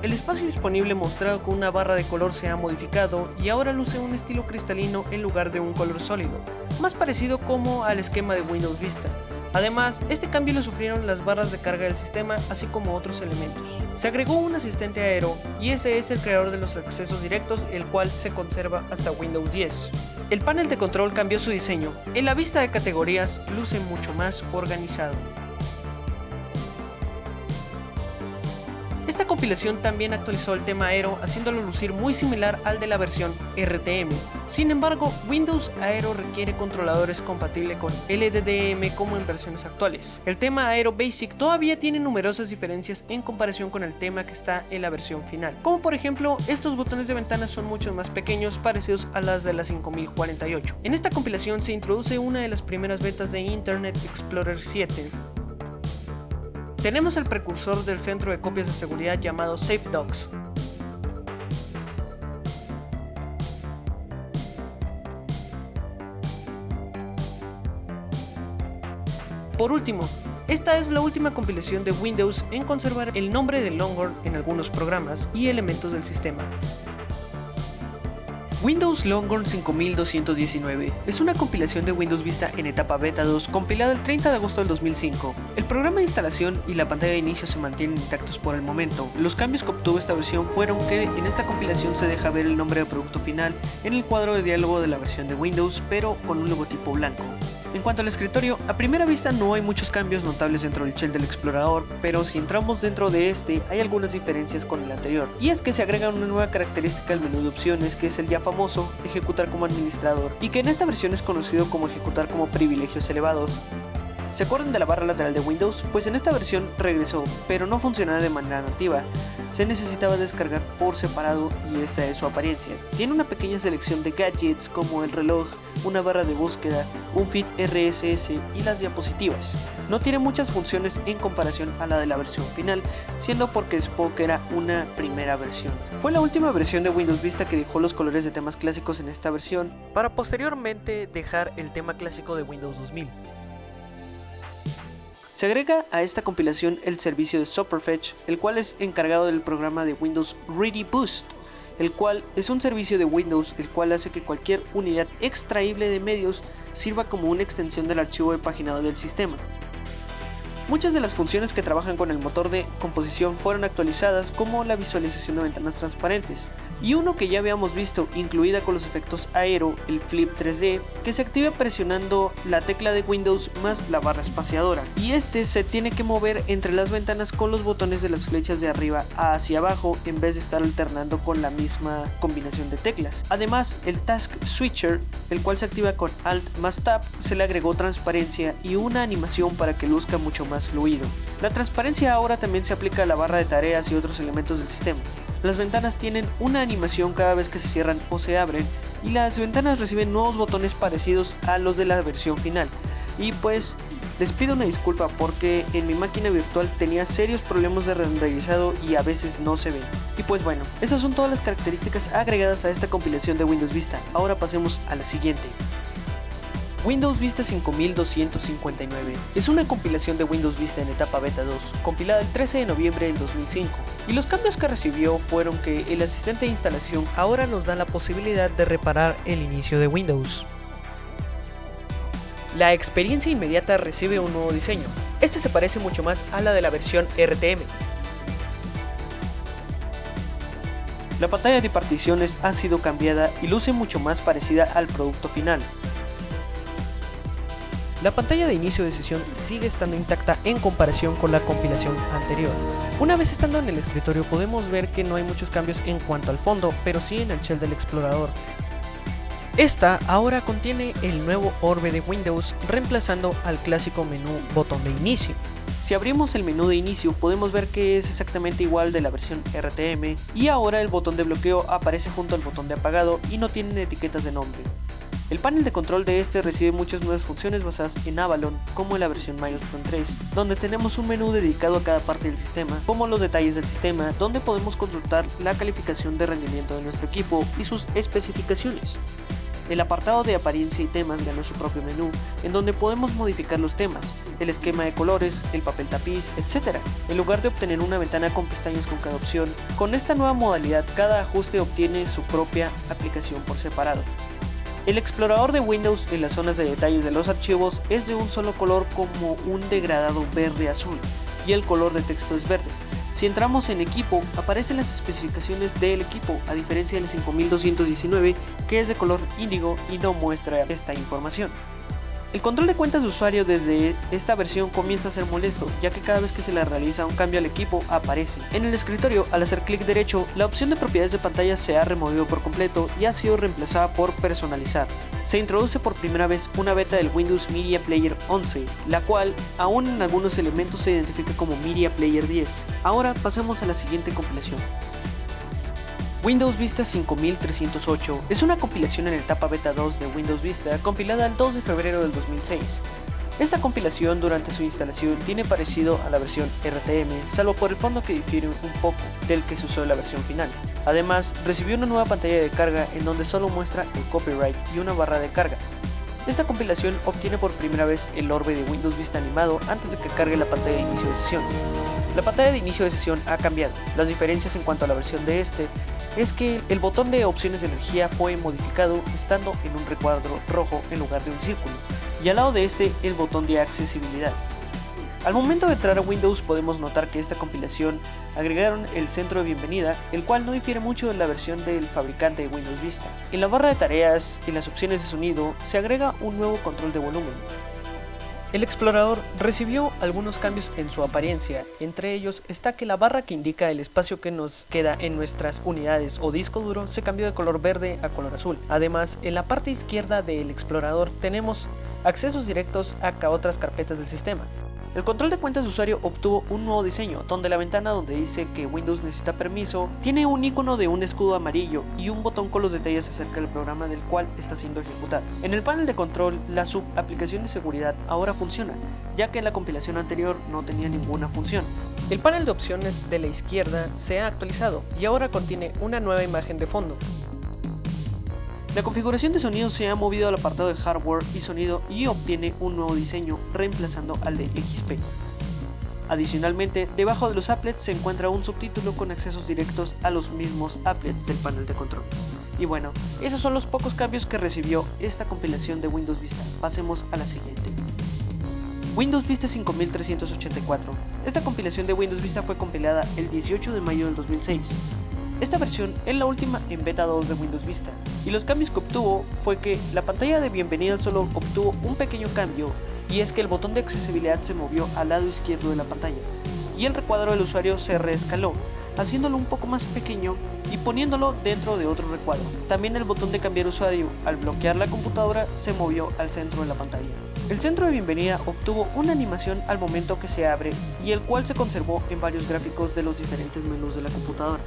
El espacio disponible mostrado con una barra de color se ha modificado y ahora luce un estilo cristalino en lugar de un color sólido, más parecido como al esquema de Windows Vista. Además, este cambio lo sufrieron las barras de carga del sistema, así como otros elementos. Se agregó un asistente aero y ese es el creador de los accesos directos, el cual se conserva hasta Windows 10. El panel de control cambió su diseño. En la vista de categorías luce mucho más organizado. Esta compilación también actualizó el tema Aero, haciéndolo lucir muy similar al de la versión RTM. Sin embargo, Windows Aero requiere controladores compatibles con LDDM como en versiones actuales. El tema Aero Basic todavía tiene numerosas diferencias en comparación con el tema que está en la versión final, como por ejemplo, estos botones de ventana son mucho más pequeños, parecidos a las de la 5048. En esta compilación se introduce una de las primeras betas de Internet Explorer 7. Tenemos el precursor del centro de copias de seguridad llamado SafeDocs. Por último, esta es la última compilación de Windows en conservar el nombre de Longhorn en algunos programas y elementos del sistema. Windows Longhorn 5219 es una compilación de Windows Vista en etapa Beta 2 compilada el 30 de agosto del 2005. El programa de instalación y la pantalla de inicio se mantienen intactos por el momento. Los cambios que obtuvo esta versión fueron que en esta compilación se deja ver el nombre de producto final en el cuadro de diálogo de la versión de Windows, pero con un logotipo blanco. En cuanto al escritorio, a primera vista no hay muchos cambios notables dentro del shell del explorador, pero si entramos dentro de este hay algunas diferencias con el anterior, y es que se agrega una nueva característica al menú de opciones, que es el ya famoso ejecutar como administrador, y que en esta versión es conocido como ejecutar como privilegios elevados. ¿Se acuerdan de la barra lateral de Windows? Pues en esta versión regresó, pero no funcionaba de manera nativa. Se necesitaba descargar por separado y esta es su apariencia. Tiene una pequeña selección de gadgets como el reloj, una barra de búsqueda, un feed RSS y las diapositivas. No tiene muchas funciones en comparación a la de la versión final, siendo porque supongo que era una primera versión. Fue la última versión de Windows Vista que dejó los colores de temas clásicos en esta versión, para posteriormente dejar el tema clásico de Windows 2000. Se agrega a esta compilación el servicio de Superfetch, el cual es encargado del programa de Windows Ready Boost, el cual es un servicio de Windows el cual hace que cualquier unidad extraíble de medios sirva como una extensión del archivo de paginado del sistema. Muchas de las funciones que trabajan con el motor de composición fueron actualizadas, como la visualización de ventanas transparentes, y uno que ya habíamos visto, incluida con los efectos aero, el Flip 3D, que se activa presionando la tecla de Windows más la barra espaciadora, y este se tiene que mover entre las ventanas con los botones de las flechas de arriba hacia abajo en vez de estar alternando con la misma combinación de teclas. Además, el Task Switcher, el cual se activa con Alt más Tab, se le agregó transparencia y una animación para que luzca mucho más fluido. La transparencia ahora también se aplica a la barra de tareas y otros elementos del sistema. Las ventanas tienen una animación cada vez que se cierran o se abren, y las ventanas reciben nuevos botones parecidos a los de la versión final. Y pues les pido una disculpa porque en mi máquina virtual tenía serios problemas de renderizado y a veces no se ven. Y pues bueno, esas son todas las características agregadas a esta compilación de Windows Vista. Ahora pasemos a la siguiente. Windows Vista 5259 es una compilación de Windows Vista en etapa Beta 2, compilada el 13 de noviembre del 2005, y los cambios que recibió fueron que el asistente de instalación ahora nos da la posibilidad de reparar el inicio de Windows. La experiencia inmediata recibe un nuevo diseño, este se parece mucho más a la de la versión RTM. La pantalla de particiones ha sido cambiada y luce mucho más parecida al producto final. La pantalla de inicio de sesión sigue estando intacta en comparación con la compilación anterior. Una vez estando en el escritorio podemos ver que no hay muchos cambios en cuanto al fondo, pero sí en el shell del explorador. Esta ahora contiene el nuevo orbe de Windows, reemplazando al clásico menú botón de inicio. Si abrimos el menú de inicio podemos ver que es exactamente igual de la versión RTM, y ahora el botón de bloqueo aparece junto al botón de apagado y no tienen etiquetas de nombre. El panel de control de este recibe muchas nuevas funciones basadas en Avalon, como en la versión Milestone 3, donde tenemos un menú dedicado a cada parte del sistema, como los detalles del sistema, donde podemos consultar la calificación de rendimiento de nuestro equipo y sus especificaciones. El apartado de apariencia y temas ganó su propio menú, en donde podemos modificar los temas, el esquema de colores, el papel tapiz, etc. En lugar de obtener una ventana con pestañas con cada opción, con esta nueva modalidad cada ajuste obtiene su propia aplicación por separado. El explorador de Windows en las zonas de detalles de los archivos es de un solo color como un degradado verde-azul, y el color de texto es verde. Si entramos en equipo, aparecen las especificaciones del equipo, a diferencia del 5219 que es de color índigo y no muestra esta información. El control de cuentas de usuario desde esta versión comienza a ser molesto, ya que cada vez que se le realiza un cambio al equipo aparece. En el escritorio, al hacer clic derecho, la opción de propiedades de pantalla se ha removido por completo y ha sido reemplazada por personalizar. Se introduce por primera vez una beta del Windows Media Player 11, la cual aún en algunos elementos se identifica como Media Player 10. Ahora pasemos a la siguiente compilación. Windows Vista 5308 es una compilación en etapa Beta 2 de Windows Vista compilada el 2 de febrero del 2006. Esta compilación durante su instalación tiene parecido a la versión RTM, salvo por el fondo que difiere un poco del que se usó en la versión final. Además, recibió una nueva pantalla de carga en donde solo muestra el copyright y una barra de carga. Esta compilación obtiene por primera vez el orbe de Windows Vista animado antes de que cargue la pantalla de inicio de sesión. La pantalla de inicio de sesión ha cambiado. Las diferencias en cuanto a la versión de este es que el botón de opciones de energía fue modificado estando en un recuadro rojo en lugar de un círculo, y al lado de este el botón de accesibilidad. Al momento de entrar a Windows podemos notar que esta compilación agregaron el centro de bienvenida, el cual no difiere mucho de la versión del fabricante de Windows Vista. En la barra de tareas, en las opciones de sonido, se agrega un nuevo control de volumen. El explorador recibió algunos cambios en su apariencia, entre ellos está que la barra que indica el espacio que nos queda en nuestras unidades o disco duro se cambió de color verde a color azul. Además, en la parte izquierda del explorador tenemos accesos directos a otras carpetas del sistema. El control de cuentas de usuario obtuvo un nuevo diseño, donde la ventana donde dice que Windows necesita permiso tiene un icono de un escudo amarillo y un botón con los detalles acerca del programa del cual está siendo ejecutado. En el panel de control, la subaplicación de seguridad ahora funciona, ya que en la compilación anterior no tenía ninguna función. El panel de opciones de la izquierda se ha actualizado y ahora contiene una nueva imagen de fondo. La configuración de sonido se ha movido al apartado de hardware y sonido y obtiene un nuevo diseño reemplazando al de XP. Adicionalmente, debajo de los applets se encuentra un subtítulo con accesos directos a los mismos applets del panel de control. Y bueno, esos son los pocos cambios que recibió esta compilación de Windows Vista. Pasemos a la siguiente. Windows Vista 5384. Esta compilación de Windows Vista fue compilada el 18 de mayo del 2006. Esta versión es la última en beta 2 de Windows Vista, y los cambios que obtuvo fue que la pantalla de bienvenida solo obtuvo un pequeño cambio, y es que el botón de accesibilidad se movió al lado izquierdo de la pantalla, y el recuadro del usuario se reescaló, haciéndolo un poco más pequeño y poniéndolo dentro de otro recuadro. También el botón de cambiar usuario al bloquear la computadora se movió al centro de la pantalla. El centro de bienvenida obtuvo una animación al momento que se abre, y el cual se conservó en varios gráficos de los diferentes menús de la computadora.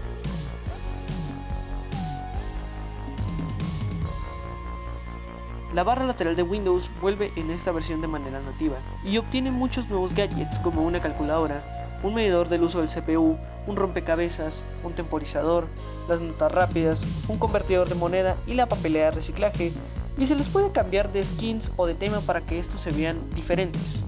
La barra lateral de Windows vuelve en esta versión de manera nativa y obtiene muchos nuevos gadgets como una calculadora, un medidor del uso del CPU, un rompecabezas, un temporizador, las notas rápidas, un convertidor de moneda y la papelera de reciclaje, y se les puede cambiar de skins o de tema para que estos se vean diferentes.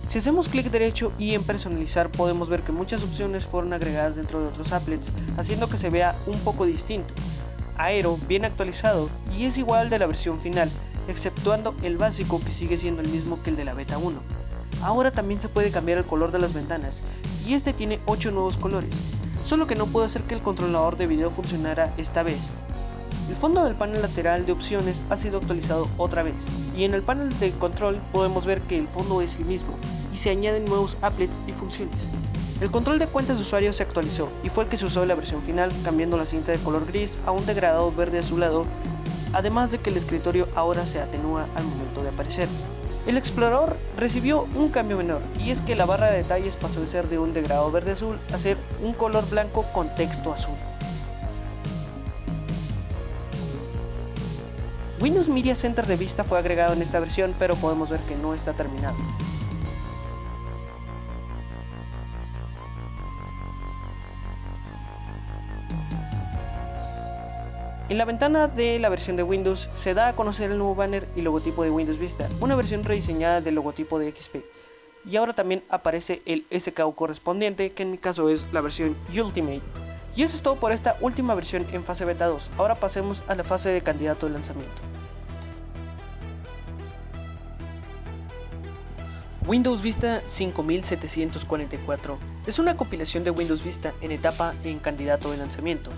Si hacemos clic derecho y en personalizar podemos ver que muchas opciones fueron agregadas dentro de otros applets, haciendo que se vea un poco distinto. Aero bien actualizado y es igual de la versión final, exceptuando el básico que sigue siendo el mismo que el de la beta 1. Ahora también se puede cambiar el color de las ventanas y este tiene 8 nuevos colores, solo que no puedo hacer que el controlador de video funcionara esta vez. El fondo del panel lateral de opciones ha sido actualizado otra vez y en el panel de control podemos ver que el fondo es el mismo y se añaden nuevos applets y funciones. El control de cuentas de usuario se actualizó y fue el que se usó en la versión final, cambiando la cinta de color gris a un degradado verde azulado, además de que el escritorio ahora se atenúa al momento de aparecer. El explorador recibió un cambio menor, y es que la barra de detalles pasó de ser de un degradado verde azul a ser un color blanco con texto azul. Windows Media Center de Vista fue agregado en esta versión, pero podemos ver que no está terminado. En la ventana de la versión de Windows se da a conocer el nuevo banner y logotipo de Windows Vista, una versión rediseñada del logotipo de XP. Y ahora también aparece el SKU correspondiente, que en mi caso es la versión Ultimate. Y eso es todo por esta última versión en fase beta 2. Ahora pasemos a la fase de candidato de lanzamiento. Windows Vista 5744 es una compilación de Windows Vista en etapa en candidato de lanzamiento.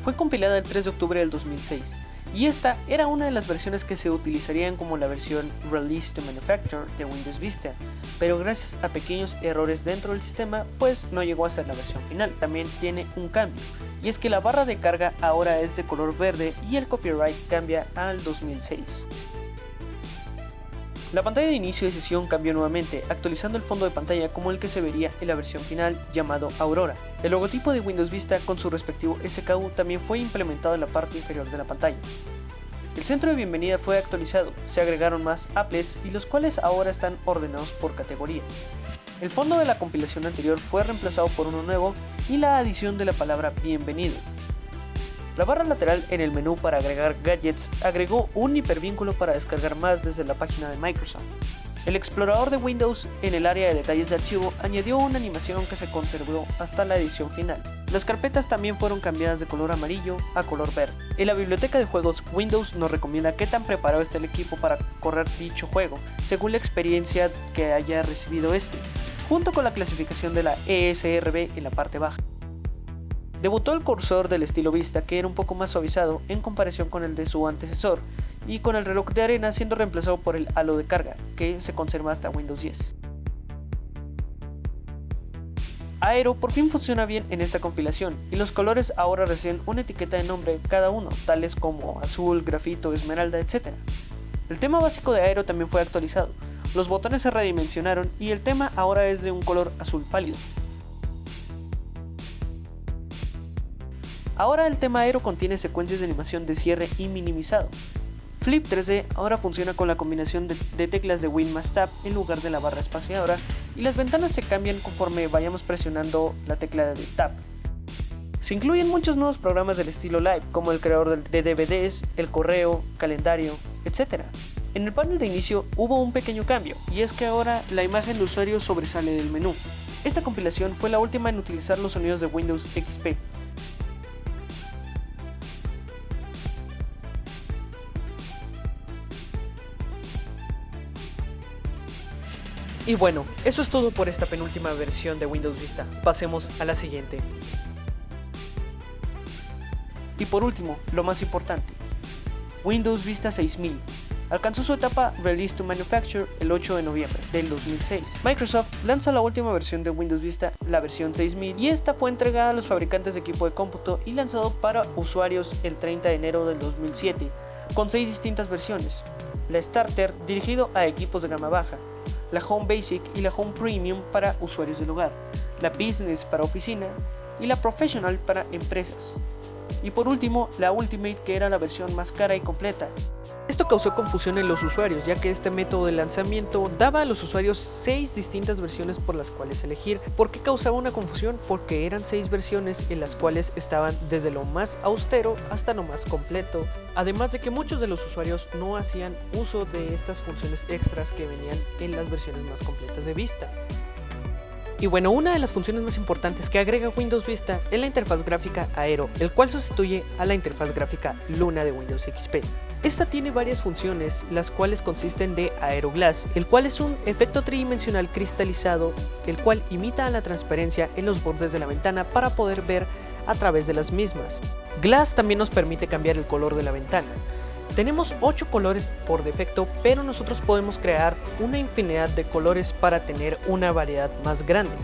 Fue compilada el 3 de octubre del 2006 y esta era una de las versiones que se utilizarían como la versión Release to Manufacture de Windows Vista, pero gracias a pequeños errores dentro del sistema pues no llegó a ser la versión final. También tiene un cambio, y es que la barra de carga ahora es de color verde y el copyright cambia al 2006. La pantalla de inicio de sesión cambió nuevamente, actualizando el fondo de pantalla como el que se vería en la versión final llamado Aurora. El logotipo de Windows Vista con su respectivo SKU también fue implementado en la parte inferior de la pantalla. El centro de bienvenida fue actualizado, se agregaron más applets y los cuales ahora están ordenados por categoría. El fondo de la compilación anterior fue reemplazado por uno nuevo y la adición de la palabra bienvenido. La barra lateral en el menú para agregar gadgets agregó un hipervínculo para descargar más desde la página de Microsoft. El explorador de Windows en el área de detalles de archivo añadió una animación que se conservó hasta la edición final. Las carpetas también fueron cambiadas de color amarillo a color verde. En la biblioteca de juegos, Windows nos recomienda qué tan preparado está el equipo para correr dicho juego, según la experiencia que haya recibido junto con la clasificación de la ESRB en la parte baja. Debutó el cursor del estilo Vista, que era un poco más suavizado en comparación con el de su antecesor, y con el reloj de arena siendo reemplazado por el halo de carga, que se conserva hasta Windows 10. Aero por fin funciona bien en esta compilación, y los colores ahora reciben una etiqueta de nombre cada uno, tales como azul, grafito, esmeralda, etc. El tema básico de Aero también fue actualizado, los botones se redimensionaron y el tema ahora es de un color azul pálido. Ahora el tema Aero contiene secuencias de animación de cierre y minimizado. Flip 3D ahora funciona con la combinación de teclas de Win más Tab en lugar de la barra espaciadora, y las ventanas se cambian conforme vayamos presionando la tecla de Tab. Se incluyen muchos nuevos programas del estilo Live, como el creador de DVDs, el correo, calendario, etc. En el panel de inicio hubo un pequeño cambio, y es que ahora la imagen de usuario sobresale del menú. Esta compilación fue la última en utilizar los sonidos de Windows XP. Y bueno, eso es todo por esta penúltima versión de Windows Vista. Pasemos a la siguiente. Y por último, lo más importante, Windows Vista 6000. Alcanzó su etapa Release to Manufacture el 8 de noviembre del 2006. Microsoft lanza la última versión de Windows Vista, la versión 6000, y esta fue entregada a los fabricantes de equipo de cómputo y lanzado para usuarios el 30 de enero del 2007, con 6 distintas versiones. La Starter, dirigido a equipos de gama baja, la Home Basic y la Home Premium para usuarios del hogar, la Business para oficina y la Professional para empresas. Y por último, la Ultimate, que era la versión más cara y completa. Esto causó confusión en los usuarios, ya que este método de lanzamiento daba a los usuarios 6 distintas versiones por las cuales elegir. ¿Por qué causaba una confusión? Porque eran 6 versiones en las cuales estaban desde lo más austero hasta lo más completo. Además de que muchos de los usuarios no hacían uso de estas funciones extras que venían en las versiones más completas de Vista. Y bueno, una de las funciones más importantes que agrega Windows Vista es la interfaz gráfica Aero, el cual sustituye a la interfaz gráfica Luna de Windows XP. Esta tiene varias funciones, las cuales consisten de Aero Glass, el cual es un efecto tridimensional cristalizado, el cual imita a la transparencia en los bordes de la ventana para poder ver a través de las mismas. Glass también nos permite cambiar el color de la ventana. Tenemos 8 colores por defecto, pero nosotros podemos crear una infinidad de colores para tener una variedad más grande.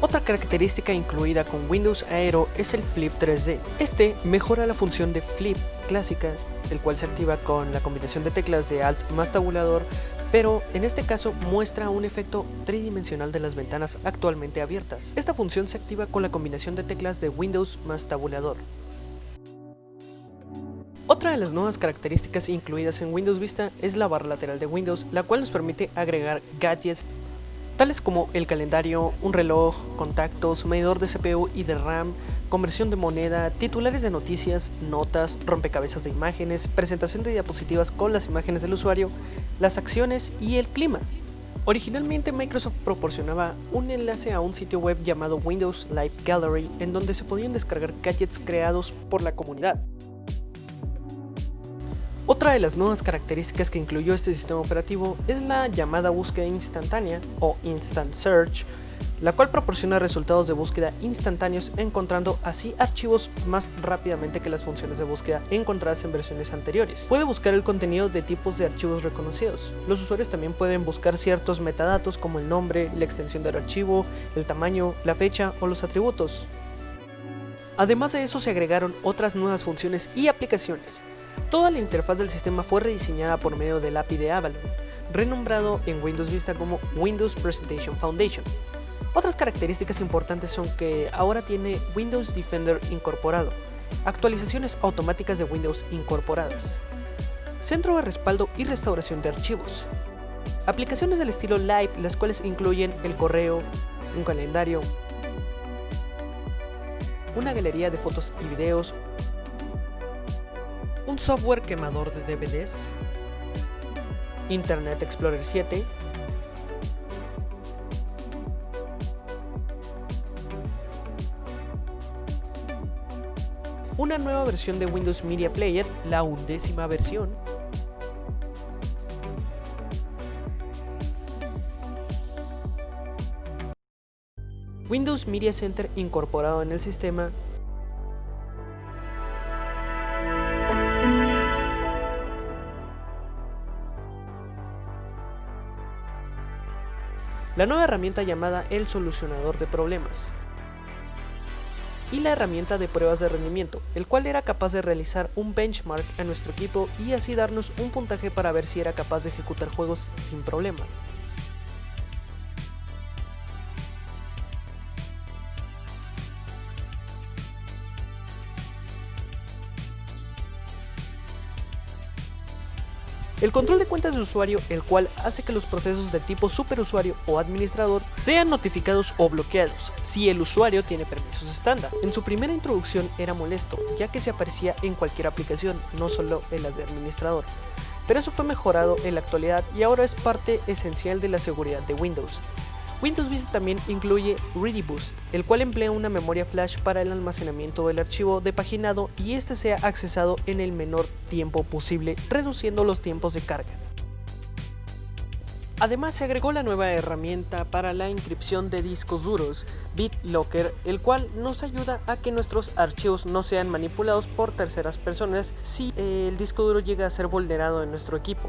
Otra característica incluida con Windows Aero es el Flip 3D. Este mejora la función de Flip clásica, el cual se activa con la combinación de teclas de Alt más tabulador, pero en este caso muestra un efecto tridimensional de las ventanas actualmente abiertas. Esta función se activa con la combinación de teclas de Windows más tabulador. Otra de las nuevas características incluidas en Windows Vista es la barra lateral de Windows, la cual nos permite agregar gadgets tales como el calendario, un reloj, contactos, medidor de CPU y de RAM, conversión de moneda, titulares de noticias, notas, rompecabezas de imágenes, presentación de diapositivas con las imágenes del usuario, las acciones y el clima. Originalmente Microsoft proporcionaba un enlace a un sitio web llamado Windows Live Gallery, en donde se podían descargar gadgets creados por la comunidad. Otra de las nuevas características que incluyó este sistema operativo es la llamada búsqueda instantánea o Instant Search, la cual proporciona resultados de búsqueda instantáneos, encontrando así archivos más rápidamente que las funciones de búsqueda encontradas en versiones anteriores. Puede buscar el contenido de tipos de archivos reconocidos. Los usuarios también pueden buscar ciertos metadatos como el nombre, la extensión del archivo, el tamaño, la fecha o los atributos. Además de eso, se agregaron otras nuevas funciones y aplicaciones. Toda la interfaz del sistema fue rediseñada por medio del API de Avalon, renombrado en Windows Vista como Windows Presentation Foundation. Otras características importantes son que ahora tiene Windows Defender incorporado, actualizaciones automáticas de Windows incorporadas, centro de respaldo y restauración de archivos, aplicaciones del estilo Live, las cuales incluyen el correo, un calendario, una galería de fotos y videos, un software quemador de DVDs, Internet Explorer 7, una nueva versión de Windows Media Player, la 11ª versión, Windows Media Center incorporado en el sistema, la nueva herramienta llamada el solucionador de problemas y la herramienta de pruebas de rendimiento, el cual era capaz de realizar un benchmark a nuestro equipo y así darnos un puntaje para ver si era capaz de ejecutar juegos sin problema. El control de cuentas de usuario, el cual hace que los procesos de tipo superusuario o administrador sean notificados o bloqueados si el usuario tiene permisos estándar. En su primera introducción era molesto, ya que se aparecía en cualquier aplicación, no solo en las de administrador. Pero eso fue mejorado en la actualidad y ahora es parte esencial de la seguridad de Windows. Windows Vista también incluye ReadyBoost, el cual emplea una memoria flash para el almacenamiento del archivo de paginado y este sea accesado en el menor tiempo posible, reduciendo los tiempos de carga. Además se agregó la nueva herramienta para la encripción de discos duros, BitLocker, el cual nos ayuda a que nuestros archivos no sean manipulados por terceras personas si el disco duro llega a ser vulnerado en nuestro equipo.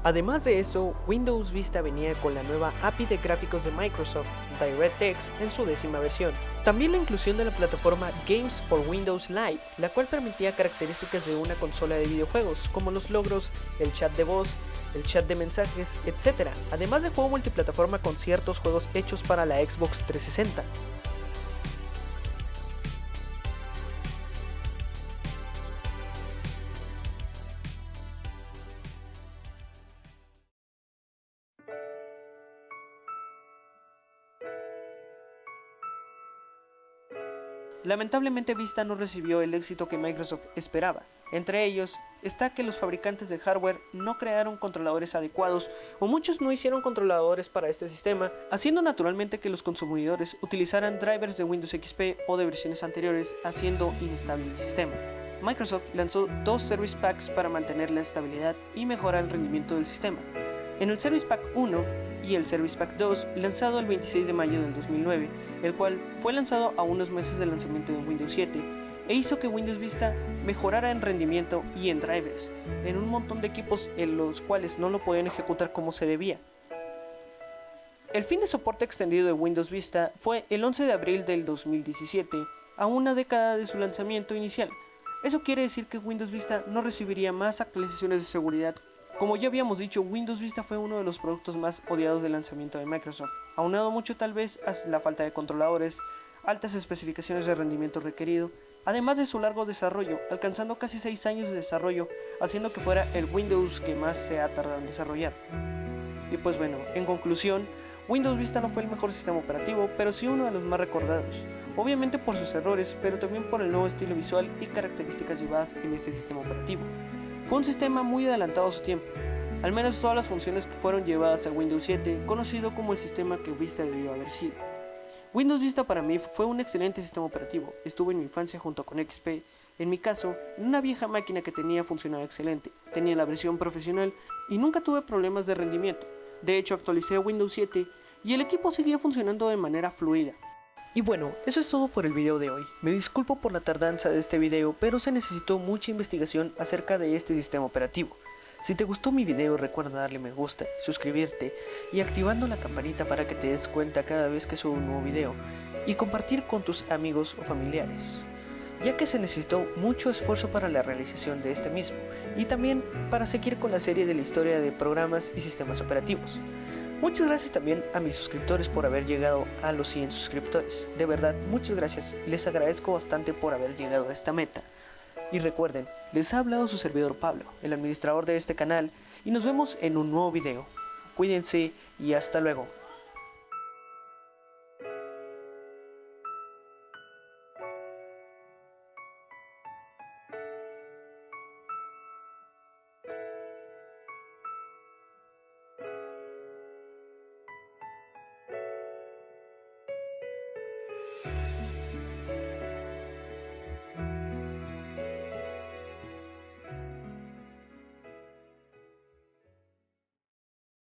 Además de eso, Windows Vista venía con la nueva API de gráficos de Microsoft, DirectX, en su 10ª versión. También la inclusión de la plataforma Games for Windows Live, la cual permitía características de una consola de videojuegos, como los logros, el chat de voz, el chat de mensajes, etc. Además de juego multiplataforma con ciertos juegos hechos para la Xbox 360. Lamentablemente Vista no recibió el éxito que Microsoft esperaba. Entre ellos está que los fabricantes de hardware no crearon controladores adecuados o muchos no hicieron controladores para este sistema, haciendo naturalmente que los consumidores utilizaran drivers de Windows XP o de versiones anteriores, haciendo inestable el sistema. Microsoft lanzó 2 Service Packs para mantener la estabilidad y mejorar el rendimiento del sistema. En el Service Pack 1 y el Service Pack 2, lanzado el 26 de mayo del 2009, el cual fue lanzado a unos meses del lanzamiento de Windows 7, e hizo que Windows Vista mejorara en rendimiento y en drivers, en un montón de equipos en los cuales no lo podían ejecutar como se debía. El fin de soporte extendido de Windows Vista fue el 11 de abril del 2017, a una década de su lanzamiento inicial. Eso quiere decir que Windows Vista no recibiría más actualizaciones de seguridad. Como ya habíamos dicho, Windows Vista fue uno de los productos más odiados del lanzamiento de Microsoft, aunado mucho tal vez a la falta de controladores, altas especificaciones de rendimiento requerido, además de su largo desarrollo, alcanzando casi 6 años de desarrollo, haciendo que fuera el Windows que más se ha tardado en desarrollar. Y pues bueno, en conclusión, Windows Vista no fue el mejor sistema operativo, pero sí uno de los más recordados, obviamente por sus errores, pero también por el nuevo estilo visual y características llevadas en este sistema operativo. Fue un sistema muy adelantado a su tiempo, al menos todas las funciones que fueron llevadas a Windows 7, conocido como el sistema que Vista debió haber sido. Windows Vista para mí fue un excelente sistema operativo, estuvo en mi infancia junto con XP, en mi caso, en una vieja máquina que funcionaba excelente, tenía la versión profesional y nunca tuve problemas de rendimiento. De hecho, actualicé a Windows 7 y el equipo seguía funcionando de manera fluida. Y bueno, eso es todo por el video de hoy. Me disculpo por la tardanza de este video, pero se necesitó mucha investigación acerca de este sistema operativo. Si te gustó mi video, recuerda darle me gusta, suscribirte y activando la campanita para que te des cuenta cada vez que subo un nuevo video y compartir con tus amigos o familiares, ya que se necesitó mucho esfuerzo para la realización de este mismo y también para seguir con la serie de la historia de programas y sistemas operativos. Muchas gracias también a mis suscriptores por haber llegado a los 100 suscriptores. De verdad, muchas gracias. Les agradezco bastante por haber llegado a esta meta. Y recuerden, les ha hablado su servidor Pablo, el administrador de este canal, y nos vemos en un nuevo video. Cuídense y hasta luego.